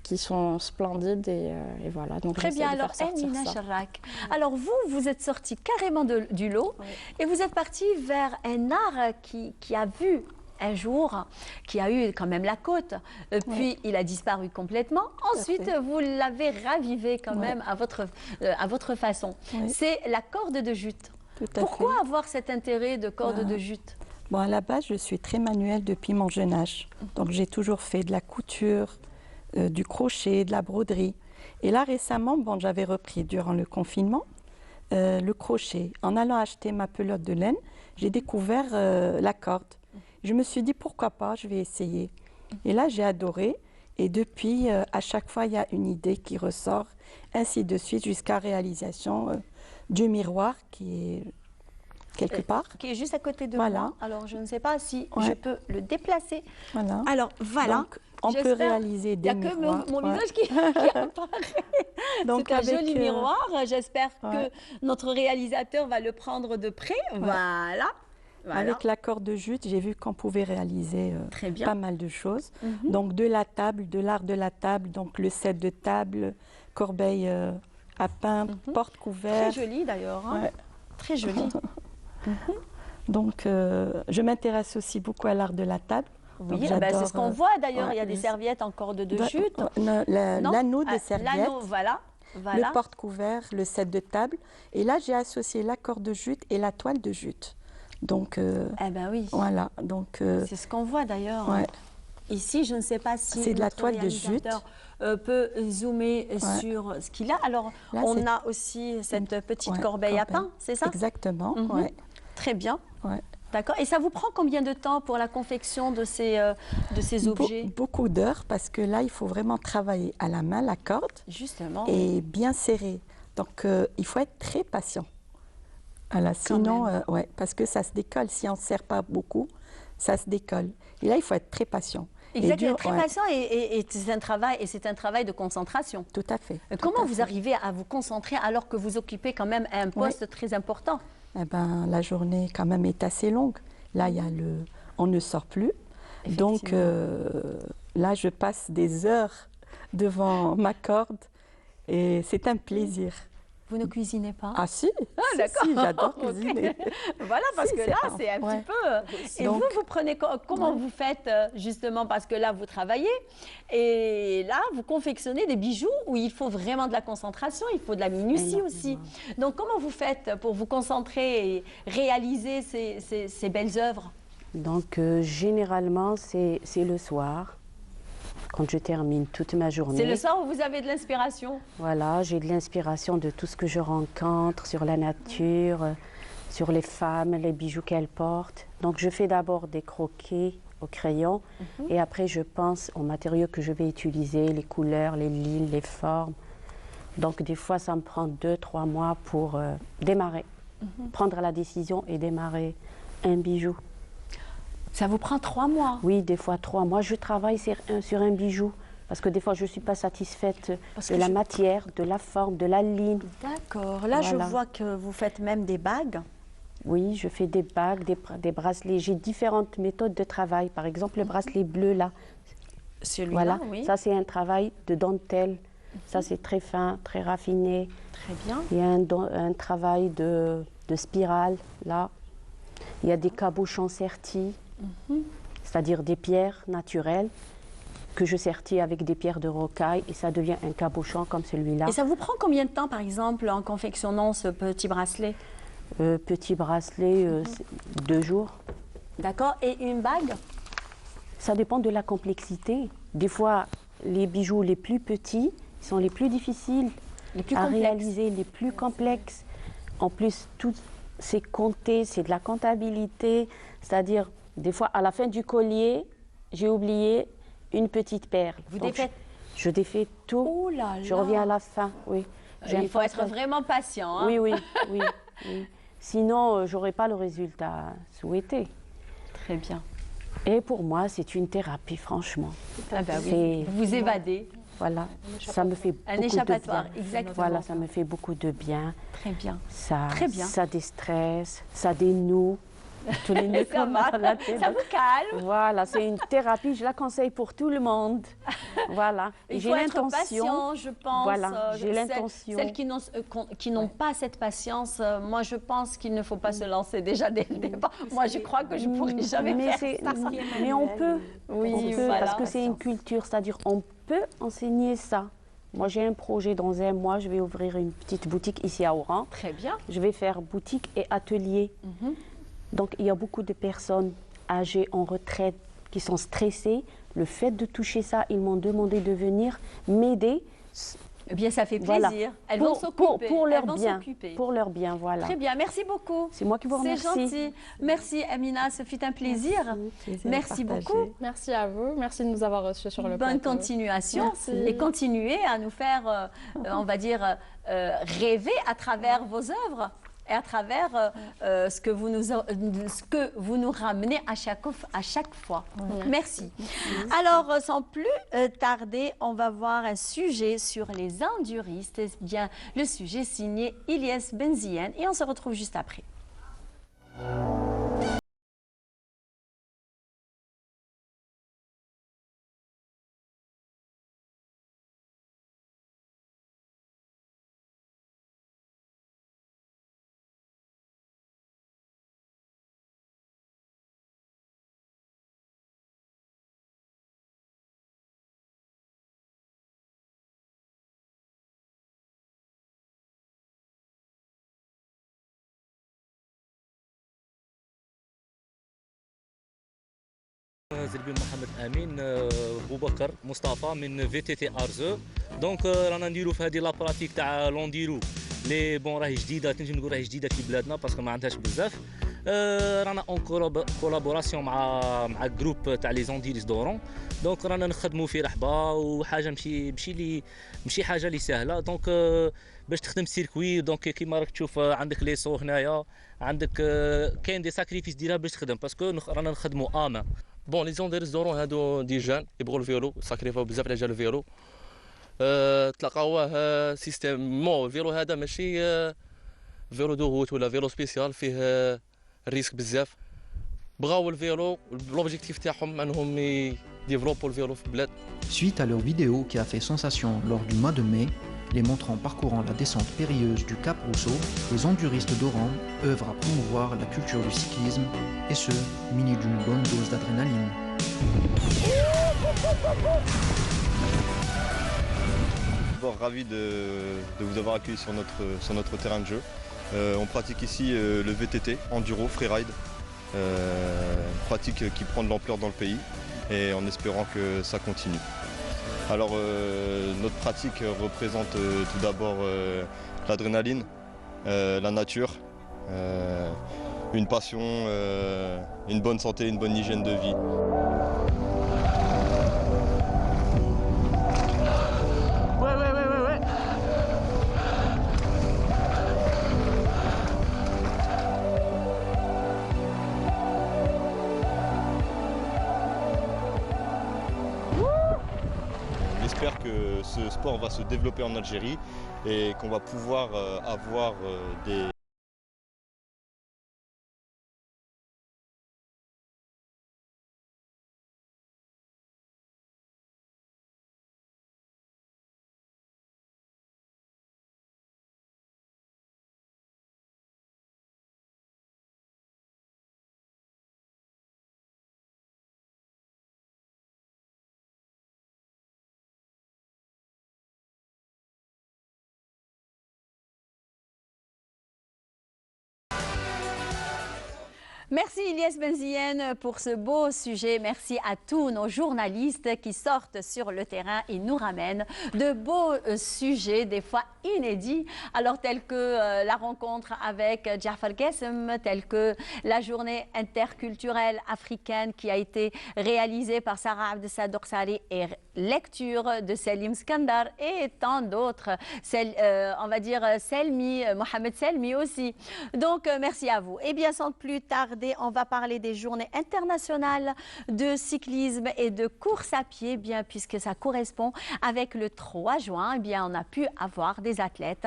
qui sont splendides et voilà. Donc très bien, alors Amina Charrak, alors vous êtes sortie carrément du lot et vous êtes partie vers un art qui a vu un jour, qui a eu quand même la côte, puis il a disparu complètement. Ensuite, vous l'avez ravivé quand même à votre façon. C'est la corde de jute. Pourquoi avoir cet intérêt de corde de jute? Bon, à la base, je suis très manuelle depuis mon jeune âge. Donc, j'ai toujours fait de la couture, du crochet, de la broderie. Et là, récemment, j'avais repris durant le confinement le crochet. En allant acheter ma pelote de laine, j'ai découvert la corde. Je me suis dit, pourquoi pas, je vais essayer. Et là, j'ai adoré. Et depuis, à chaque fois, il y a une idée qui ressort, ainsi de suite, jusqu'à réalisation du miroir qui est quelque part. Qui est juste à côté de moi. Alors, je ne sais pas si je peux le déplacer. Voilà. Alors, voilà. Donc, on peut réaliser des miroirs. Il n'y a que mon visage qui apparaît. Donc, c'est un joli miroir. J'espère que notre réalisateur va le prendre de près. Voilà. Avec la corde de jute, j'ai vu qu'on pouvait réaliser pas mal de choses. Donc, de la table, de l'art de la table, donc le set de table, corbeille à peindre, porte-couvert. Très joli d'ailleurs. Très joli. Donc, je m'intéresse aussi beaucoup à l'art de la table. Oui, c'est ce qu'on voit d'ailleurs. Il y a des serviettes en corde de jute. L'anneau de serviette. L'anneau, voilà. Le porte-couvert, le set de table. Et là, j'ai associé la corde de jute et la toile de jute. Donc, oui. Voilà. Donc, c'est ce qu'on voit d'ailleurs. Ici, je ne sais pas si c'est de la toile de jute. Peut zoomer sur ce qu'il a. Alors, là, on a aussi cette petite corbeille à pain, c'est ça? Exactement. Très bien. D'accord. Et ça vous prend combien de temps pour la confection de ces objets? Beaucoup d'heures, parce que là, il faut vraiment travailler à la main la corde. Justement. Et bien serré. Donc, il faut être très patient. Voilà, sinon, parce que ça se décolle. Si on ne serre pas beaucoup, ça se décolle. Et là, il faut être très patient. Exactement, très patient et c'est un travail de concentration. Tout à fait. Comment vous arrivez à vous concentrer alors que vous occupez quand même un poste très important? Eh ben, la journée quand même est assez longue. Là, il y a on ne sort plus. Donc là, je passe des heures devant ma corde et c'est un plaisir. Vous ne cuisinez pas? Ah si, d'accord. Si, j'adore cuisiner. Voilà, parce que là, c'est un petit peu... Et donc, vous prenez... Comment vous faites, justement, parce que là, vous travaillez, et là, vous confectionnez des bijoux où il faut vraiment de la concentration, il faut de la minutie aussi. Donc, comment vous faites pour vous concentrer et réaliser ces belles œuvres? Donc, généralement, c'est le soir. Quand je termine toute ma journée. C'est le soir où vous avez de l'inspiration? Voilà, j'ai de l'inspiration de tout ce que je rencontre sur la nature, sur les femmes, les bijoux qu'elles portent. Donc je fais d'abord des croquis au crayon et après je pense aux matériaux que je vais utiliser, les couleurs, les lignes, les formes. Donc des fois ça me prend 2-3 mois pour démarrer, prendre la décision et démarrer un bijou. Ça vous prend 3 mois? Oui, des fois 3 mois. Je travaille sur un bijou parce que des fois je ne suis pas satisfaite de la matière, de la forme, de la ligne. D'accord. Là, je vois que vous faites même des bagues. Oui, je fais des bagues, des bracelets. J'ai différentes méthodes de travail. Par exemple, le bracelet bleu là. Celui-là, oui. Ça, c'est un travail de dentelle. Ça, c'est très fin, très raffiné. Très bien. Il y a un travail de spirale là. Il y a des cabochons sertis. C'est-à-dire des pierres naturelles que je sertis avec des pierres de rocaille et ça devient un cabochon comme celui-là. Et ça vous prend combien de temps, par exemple, en confectionnant ce petit bracelet? Petit bracelet, 2 jours. D'accord. Et une bague? Ça dépend de la complexité. Des fois, les bijoux les plus petits sont les plus difficiles à réaliser, les plus complexes. En plus, tout c'est compté, c'est de la comptabilité, c'est-à-dire des fois, à la fin du collier, j'ai oublié une petite perle. Vous défaites? Je défais tout. Oh là là. Je reviens à la fin, oui. Il faut être vraiment patient. Hein? Oui. Sinon, je n'aurais pas le résultat souhaité. Très bien. Et pour moi, c'est une thérapie, franchement. Ah bah oui. Vous évadez. Voilà, ça me fait beaucoup de bien. Un échappatoire, exactement. Voilà, ça me fait beaucoup de bien. Très bien. Très bien. Ça déstresse, ça dénoue. Tous les nœuds ça vous calme. Voilà, c'est une thérapie, je la conseille pour tout le monde. Voilà. Il faut être patient, je pense. Voilà, j'ai l'intention. Celles qui n'ont pas cette patience, moi je pense qu'il ne faut pas se lancer déjà dès le départ. Moi je crois que je ne pourrais jamais faire ça. Mais on peut, parce que c'est une patience. culture, c'est-à-dire on peut enseigner ça. Moi, j'ai un projet dans 1 mois, je vais ouvrir une petite boutique ici à Oran. Très bien. Je vais faire boutique et atelier. Donc, il y a beaucoup de personnes âgées en retraite qui sont stressées. Le fait de toucher ça, ils m'ont demandé de venir m'aider. Eh bien, ça fait plaisir. Voilà. Elles vont s'occuper. Pour leur bien. Pour leur bien, voilà. Très bien, merci beaucoup. C'est moi qui vous remercie. C'est gentil. Merci, Amina, ce fut un plaisir. Merci beaucoup. Merci à vous. Merci de nous avoir reçus sur le plateau. Bonne continuation. Et continuez à nous faire, on va dire, rêver à travers vos œuvres. Et à travers ce que vous nous ramenez à chaque fois. Merci. Alors, sans plus tarder, on va voir un sujet sur les enduristes. Eh bien, le sujet signé Ilyes Benziyen et on se retrouve juste après. زربين محمد امين بوبكر مصطفى من في تي تي ارزو دونك رانا نديرو في هذه لابراتيك تاع لونديرو لي بون راهي جديده، تنجم نقول راهي جديده في بلادنا باسكو ما عندهاش بزاف. رانا اون كولابوراسيون مع جروب تاع لي زونديليس دورون. دونك رانا نخدموا في رحبه وحاجه ماشي حاجه اللي سهله. دونك باش تخدم سيركوي دونك كيما راك تشوف عندك لي سو هنايا عندك كاين دي ساكريفيس ديرها باش تخدم باسكو رانا نخدموا امان. بون لي زونديليس دورون هادو دي جان يبغوا الفيرو ساكريفاو بزاف على جال الفيرو. تلقاوه سيستيم الفيرو هذا ماشي فيرو دو روت ولا فيرو سبيسيال فيه الريسك بزاف. بغاو الفيرو لوبجيكتيف تاعهم انهم يديفلوبوا الفيرو في البلاد. Suite à leur vidéo qui a fait sensation lors du mois de mai, les montrant parcourant la descente périlleuse du Cap Rousseau, les enduristes d'Oran œuvrent à promouvoir la culture du cyclisme, et ce, munis d'une bonne dose d'adrénaline. D'abord ravi de vous avoir accueilli sur notre terrain de jeu. On pratique ici le VTT, Enduro, Freeride, pratique qui prend de l'ampleur dans le pays et en espérant que ça continue. Alors notre pratique représente tout d'abord l'adrénaline, la nature, une passion, une bonne santé, une bonne hygiène de vie. J'espère que ce sport va se développer en Algérie et qu'on va pouvoir avoir des... Merci Ilyes Benziyen pour ce beau sujet. Merci à tous nos journalistes qui sortent sur le terrain et nous ramènent de beaux sujets, des fois inédits, alors tels que la rencontre avec Jafar Gassem, tels que la journée interculturelle africaine qui a été réalisée par Sarah Abdesad Dorsari et lecture de Selim Skandar et tant d'autres, on va dire Selmi, Mohamed Selmi aussi. Donc merci à vous. Et bien sans plus tarder, on va parler des journées internationales de cyclisme et de course à pied, bien puisque ça correspond avec le 3 juin. Eh bien, on a pu avoir des athlètes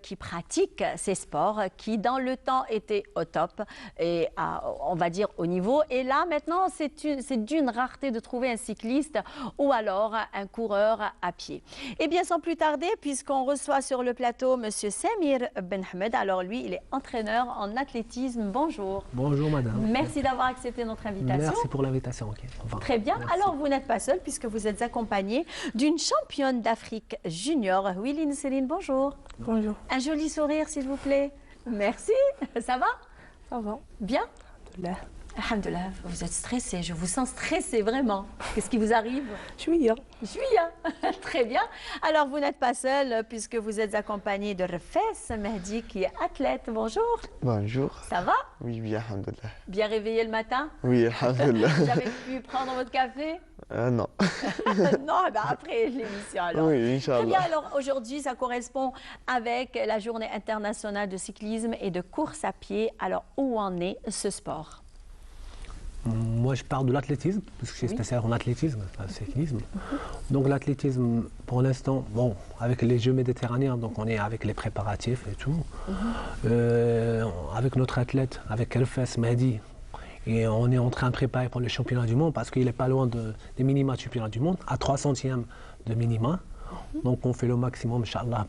qui pratiquent ces sports, qui dans le temps étaient au top et on va dire au niveau. Et là, maintenant, c'est d'une rareté de trouver un cycliste ou alors un coureur à pied. Et bien, sans plus tarder, puisqu'on reçoit sur le plateau Monsieur Samir Benhamed. Alors lui, il est entraîneur en athlétisme. Bonjour. Bonjour madame. Merci d'avoir accepté notre invitation. Merci pour l'invitation. Okay. Très bien. Merci. Alors vous n'êtes pas seul puisque vous êtes accompagné d'une championne d'Afrique junior, Willy Céline. Bonjour. Bonjour. Un joli sourire s'il vous plaît. Merci. Ça va? Ça va. Bien? Alhamdoulilah. Alhamdoulilah, vous êtes stressé, je vous sens stressé vraiment. Qu'est-ce qui vous arrive? Je suis bien. Très bien. Alors vous n'êtes pas seul puisque vous êtes accompagné de Rfes Mehdi qui est athlète. Bonjour. Bonjour. Ça va? Oui, bien, alhamdoulilah. Bien réveillé le matin? Oui, alhamdoulilah. Vous avez pu prendre votre café? Non. Non, bah après l'émission alors. Oui, Inch'Allah. Très bien, alors aujourd'hui ça correspond avec la journée internationale de cyclisme et de course à pied. Alors où en est ce sport? Moi, je parle de l'athlétisme, parce que je suis spécial en athlétisme, en cyclisme. Donc l'athlétisme, pour l'instant, bon, avec les Jeux méditerranéens, donc on est avec les préparatifs et tout. Avec notre athlète, avec Rfes Mehdi, et on est en train de préparer pour le championnat du monde, parce qu'il n'est pas loin des minima du championnat du monde, à 300e de minima. Donc on fait le maximum, Inch'Allah,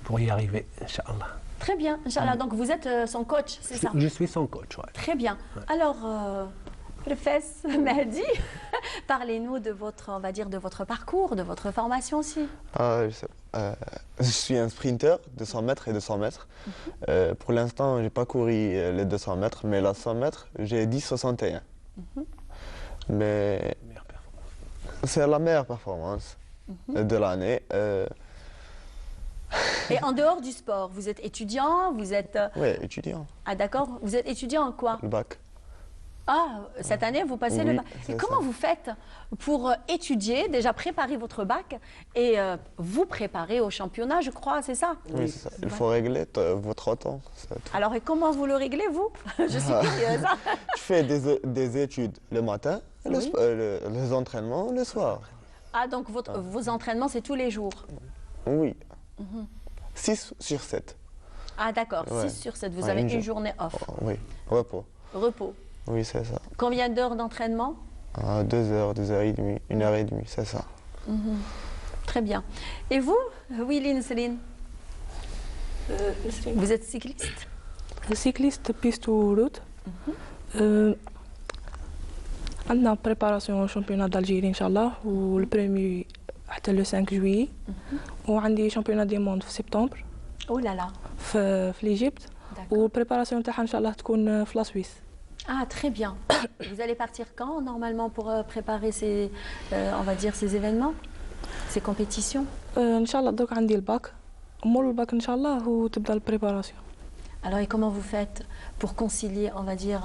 pour y arriver, Inch'Allah. Très bien, Inch'Allah. Donc vous êtes son coach, c'est ça? Je suis son coach, oui. Très bien. Alors, Rfes Mehdi, parlez-nous de votre, on va dire, de votre parcours, de votre formation aussi. Je suis un sprinter de 100 mètres et 200 mètres. Pour l'instant, je n'ai pas couru les 200 mètres, mais la 100 mètres, j'ai 10,61. Mais c'est la meilleure performance de l'année. Et en dehors du sport, vous êtes étudiant, vous êtes... Oui, étudiant. Ah d'accord, vous êtes étudiant en quoi? Le bac. Ah, cette année, vous passez le bac. Et comment vous faites pour étudier, déjà préparer votre bac et vous préparer au championnat, je crois, c'est ça? Oui, c'est ça. Il faut régler votre temps. Alors, et comment vous le réglez, vous? Je suis curieuse. Je fais des études le matin, les entraînements le soir. Ah, donc vos entraînements, c'est tous les jours? Oui. 6 sur 7. Ah, d'accord, 6 sur 7. Vous avez une journée off? Oui, repos. Repos? Oui, c'est ça. Combien d'heures d'entraînement? 2 heures, 2 heures et demie, 1 heure et demie, c'est ça. Très bien. Et vous, Willy Céline? Vous êtes cycliste? Cycliste piste ou route. عندنا بريباراسيون شامبيونات d'Algérie ان شاء الله والبريمي حتى لو 5 جويي وعندي شامبيونات دي موند في سبتمبر. او لا لا. في ليجيبت والبريباراسيون تاعها ان شاء الله تكون في لا سويس. Ah, très bien. Vous allez partir quand, normalement, pour préparer ces, on va dire, ces événements, ces compétitions? ان شاء الله دوك عندي الباك مول الباك ان شاء الله وتبدا البريباراسيون. Alors, et comment vous faites pour concilier, on va dire,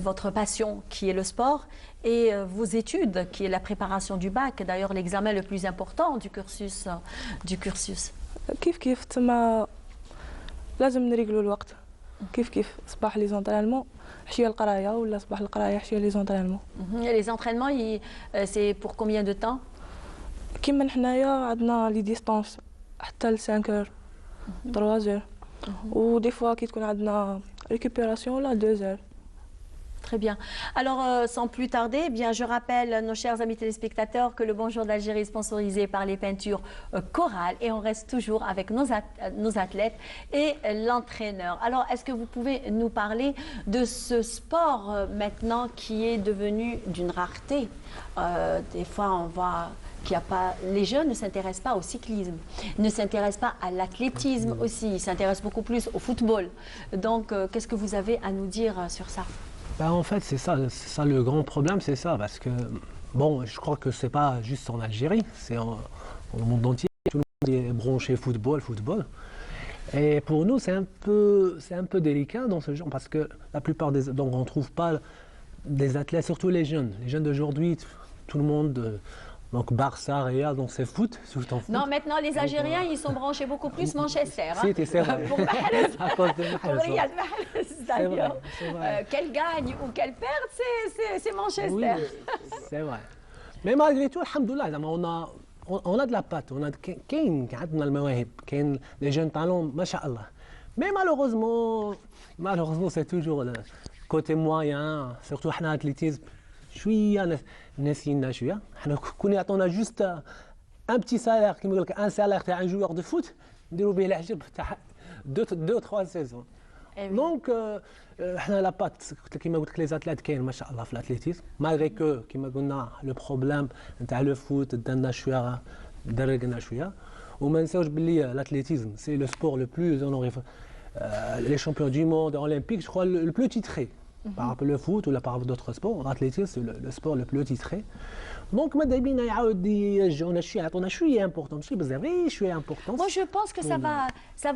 votre passion, qui est le sport, et vos études, qui est la préparation du bac, d'ailleurs l'examen le plus important du cursus? كيف تما لازم نريقلوا الوقت. كيف صباح لي زونطرينمون حشيه القرايه ولا صباح القرايه حشيه لي زونطرينمون. Les entraînements, c'est pour combien de temps? كيما حنايا عندنا لي ديستانس حتى ل 5 heures 3 heures. Ou des fois, qui a récupération, là, 2 heures. Très bien. Alors, sans plus tarder, eh bien, je rappelle, nos chers amis téléspectateurs, que le Bonjour d'Algérie est sponsorisé par les peintures Coral et on reste toujours avec nos athlètes et l'entraîneur. Alors, est-ce que vous pouvez nous parler de ce sport maintenant qui est devenu d'une rareté? Des fois, on voit les jeunes ne s'intéressent pas au cyclisme, ne s'intéressent pas à l'athlétisme aussi, ils s'intéressent beaucoup plus au football. Donc, qu'est-ce que vous avez à nous dire sur ça? En fait, c'est ça le grand problème, c'est ça, parce que, bon, je crois que c'est pas juste en Algérie, c'est au monde entier, tout le monde est branché football. Et pour nous, c'est un peu délicat dans ce genre, parce que la plupart donc on trouve pas des athlètes, surtout les jeunes d'aujourd'hui, tout le monde... Donc Barça, Real, donc c'est foot, surtout en foot. Non, maintenant les Algériens, ils sont branchés beaucoup plus Manchester. C'est vrai. Pour Mahrez, à cause de pour Riyad Mahrez, d'ailleurs. Qu'elle gagne ou qu'elle perde, c'est Manchester. Oui, c'est vrai. Mais malgré tout, alhamdoulilah, on a de la patte, on a des jeunes talents, mashallah. Mais malheureusement, c'est toujours le côté moyen, surtout en athlétisme. شويه ناسينا شويه حنا كون يعطونا جوست ان بتي سالير كيما يقول لك ان سالير تاع ان جوور دو فوت نديروا به العجب تاع 2-3 سيزون دونك حنا لابات كيما قلت لك لي زاتليت كاين ما شاء الله في الاتليتيزم مالغري كو كيما قلنا لو بروبليم نتاع لو فوت دانا شويه درقنا شويه وما نساوش باللي l'atlétisme c'est le sport le plus honoré les champions du monde olympique je crois le plus titré. Par rapport au foot ou par rapport à d'autres sports, l'athlétisme c'est le sport le plus titré. Donc, moi je pense que ça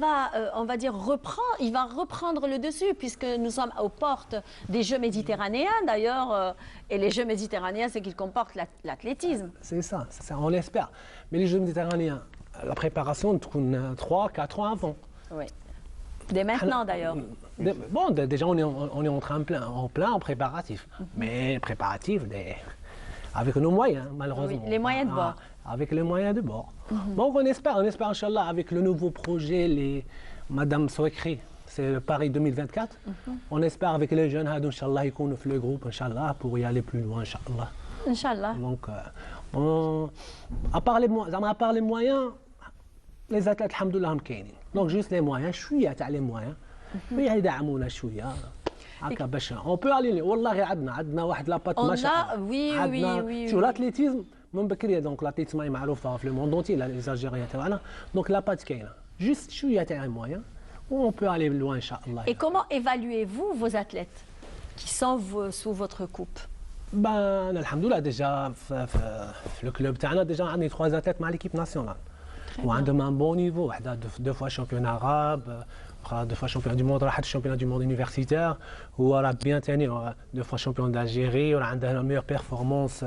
va on va dire reprendre, il va reprendre le dessus puisque nous sommes aux portes des Jeux méditerranéens d'ailleurs et les Jeux méditerranéens c'est qu'ils comportent l'athlétisme. C'est ça, on l'espère. Mais les Jeux méditerranéens, la préparation tourne 3-4 ans avant. Oui. Dès maintenant d'ailleurs. Bon, déjà on est en plein préparatif, mais préparatif avec nos moyens malheureusement. Oui, les moyens de bord. Avec les moyens de bord. Donc on espère Inch'Allah avec le nouveau projet, Madame Souekri, c'est le Paris 2024. On espère avec les jeunes, Inch'Allah, ils connaissent le groupe, Inch'Allah, pour y aller plus loin, Inch'Allah. Inch'Allah. Donc, à part les moyens, les athlètes, alhamdoulilah, هم كاينين. Donc juste les moyens, شوية تاع les moyens. ويدعمونا شوية. هكا باش on peut aller والله عندنا واحد لاباط ما شاء الله. Oui. شوف l'athlétisme من بكري donc l'athlétisme معروفة في le monde entier les Algériens تاعنا. Donc لاباط كاينة. Juste شوية تاع les moyens. On peut aller loin inchallah. Et comment évaluez-vous vos athlètes qui sont sous votre coupe? Ben alhamdoulilah déjà في le club تاعنا déjà عندي 3 athlètes مع l'équipe nationale. وعندهم un bon niveau. وحده 2 fois champion arabe, 2 fois champion du monde, راحت championnat du monde universitaire. هو راه بيان ثاني 2 fois champion d'Algérie وراه عنده la meilleure performance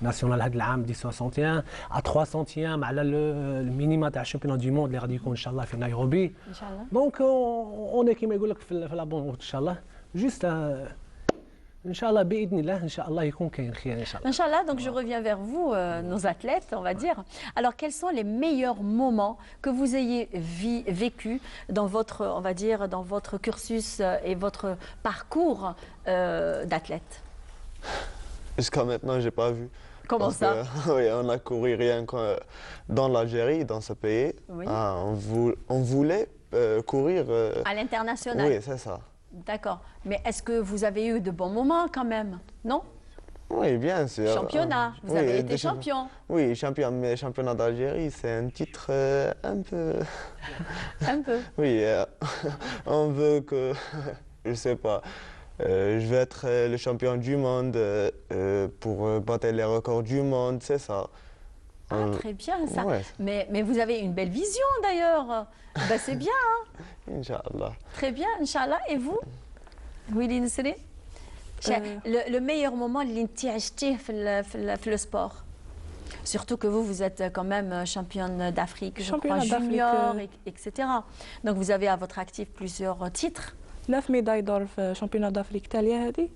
nationale هذا العام 1061 à 300e على المينيما تاع الشامبيون دي موند اللي غادي يكون ان شاء الله في نيروبي. ان شاء الله. دونك اون كيما يقول لك في لا بون ان شاء الله جوست Inch'Allah, Inch'Allah, Inch'Allah, donc je reviens vers vous, nos athlètes, on va dire. Alors, quels sont les meilleurs moments que vous ayez vécu dans votre, on va dire, dans votre cursus et votre parcours d'athlète? Jusqu'à maintenant, j'ai pas vu. Comment ça? Oui, on a couru rien que dans l'Algérie, dans ce pays. Oui. On voulait courir. À l'international. Oui, c'est ça. D'accord. Mais est-ce que vous avez eu de bons moments quand même? Non? Oui, bien sûr. Championnat, vous avez été champion. Oui, champion, mais championnat d'Algérie, c'est un titre un peu... Un peu? Oui, on veut que, je sais pas, je vais être le champion du monde pour battre les records du monde, c'est ça. Ah, très bien ça. Ouais. Mais vous avez une belle vision d'ailleurs. Ben, c'est bien. Hein? Inch'Allah. Très bien, Inch'Allah. Et vous? Willy Nesri? Le meilleur moment اللي انت عشتيه في le sport. Surtout que vous êtes quand même championne d'Afrique, je crois, junior, etc. Donc vous avez à votre actif plusieurs titres. 9 médailles d'or في championnat d'Afrique تالية هذه.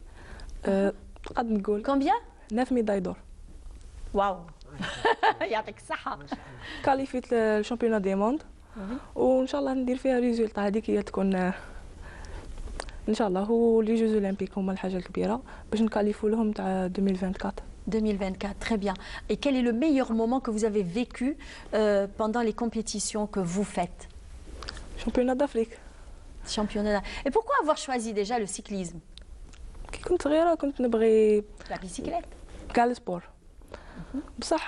قد نقول. Combien? 9 médailles d'or. واو. يعطيك الصحة. كاليفيت الشامبيونات دي موند وان شاء الله ندير فيها ريزولتا هذيك هي تكون ان شاء الله هو لي جوز اولمبيك هما الحاجة الكبيرة باش نكاليفو لهم تاع 2024. 2024, très bien. Et quel est le meilleur moment que vous avez vécu pendant les compétitions que vous faites? Championnat d'Afrique. Championnat. Et pourquoi avoir choisi déjà le cyclisme? كي كنت صغيرة كنت نبغي la bicyclette. كاع السبور. بصح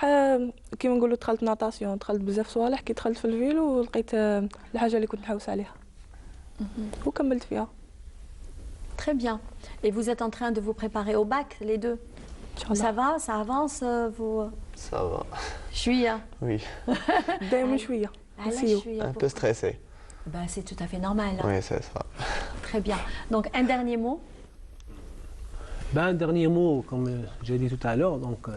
كيما نقولوا دخلت ناطاسيون دخلت بزاف صوالح كي دخلت في الفيلو ولقيت الحاجه اللي كنت نحوس عليها وكملت فيها. Très bien. Et vous êtes en train de vous préparer au bac les deux? Ça va, ça avance vous? Ça va. شويه. Oui. دايما شويه. Un peu stressé. Ben, c'est tout à fait normal. Hein? Oui, c'est ça. Très bien. Donc un dernier mot? Ben, un dernier mot, comme j'ai dit tout à l'heure, donc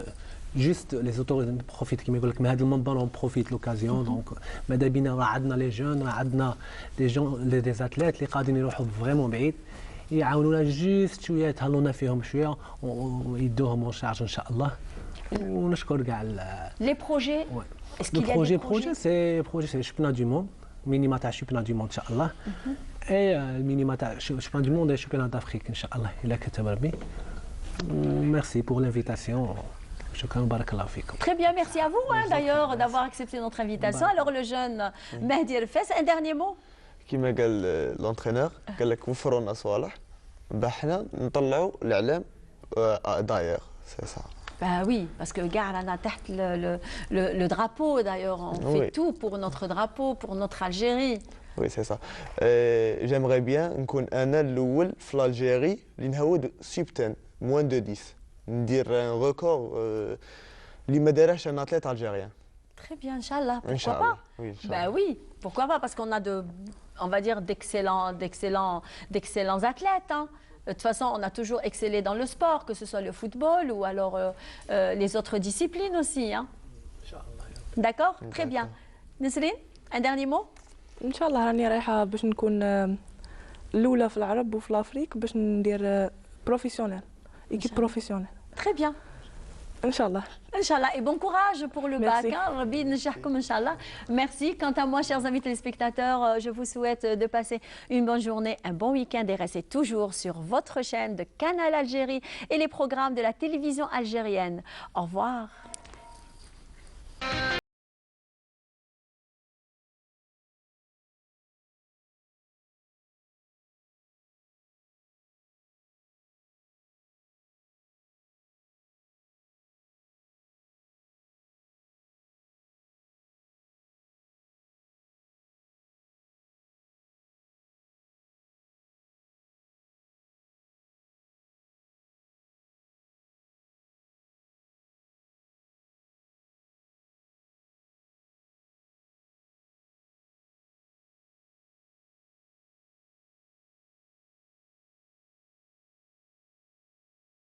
juste les autorités profitent كما يقول لك من هذا المنبر on profite l'occasion donc ماذا بينا راه عندنا لي جون راه عندنا دي جون دي زاتليت اللي قادرين يروحوا فريمون بعيد يعاونونا جوست شويه يتهلونا فيهم شويه ويدوهم اون شارج ان شاء الله ونشكر كاع لي بروجي. Est-ce qu'il y a des projets? C'est championnat du monde, minima تاع championnat du monde ان شاء الله. Et le minima تاع championnat du monde et championnat d'Afrique ان شاء الله الا كتب ربي. Merci pour l'invitation. Très bien, merci à vous d'ailleurs d'avoir accepté notre invitation. Alors le jeune Mehdi Rfes, un dernier mot? كما قال l'entraîneur قال لك وفروا لنا صوالح حنا نطلعوا الاعلام d'ailleurs, c'est ça. Bah oui, parce que Garana تحت le drapeau d'ailleurs, on fait tout pour notre drapeau, pour notre Algérie. Oui, c'est ça. J'aimerais bien نكون انا الاول في الجيري اللي نهود سبتان moins de 10. ندير un record اللي ما دارهش un athlète algérien. Très bien, Inch'Allah. Pourquoi Inch'Allah. pas? Oui, Inch'Allah. Ben oui, pourquoi pas? Parce qu'on a on va dire d'excellents athlètes. Hein. De toute façon, on a toujours excellé dans le sport, que ce soit le football ou alors les autres disciplines aussi. Hein. D'accord? Très bien. Nesrine, un dernier mot? ان شاء الله راني رايحه باش نكون الاولى في العرب وفي الافريق باش ندير بروفيسيونيل équipe professionnelle. Très bien. Inch'Allah. Inch'Allah. Et bon courage pour le bac. Hein, Merci. Quant à moi, chers amis téléspectateurs, je vous souhaite de passer une bonne journée, un bon week-end et restez toujours sur votre chaîne de Canal Algérie et les programmes de la télévision algérienne. Au revoir.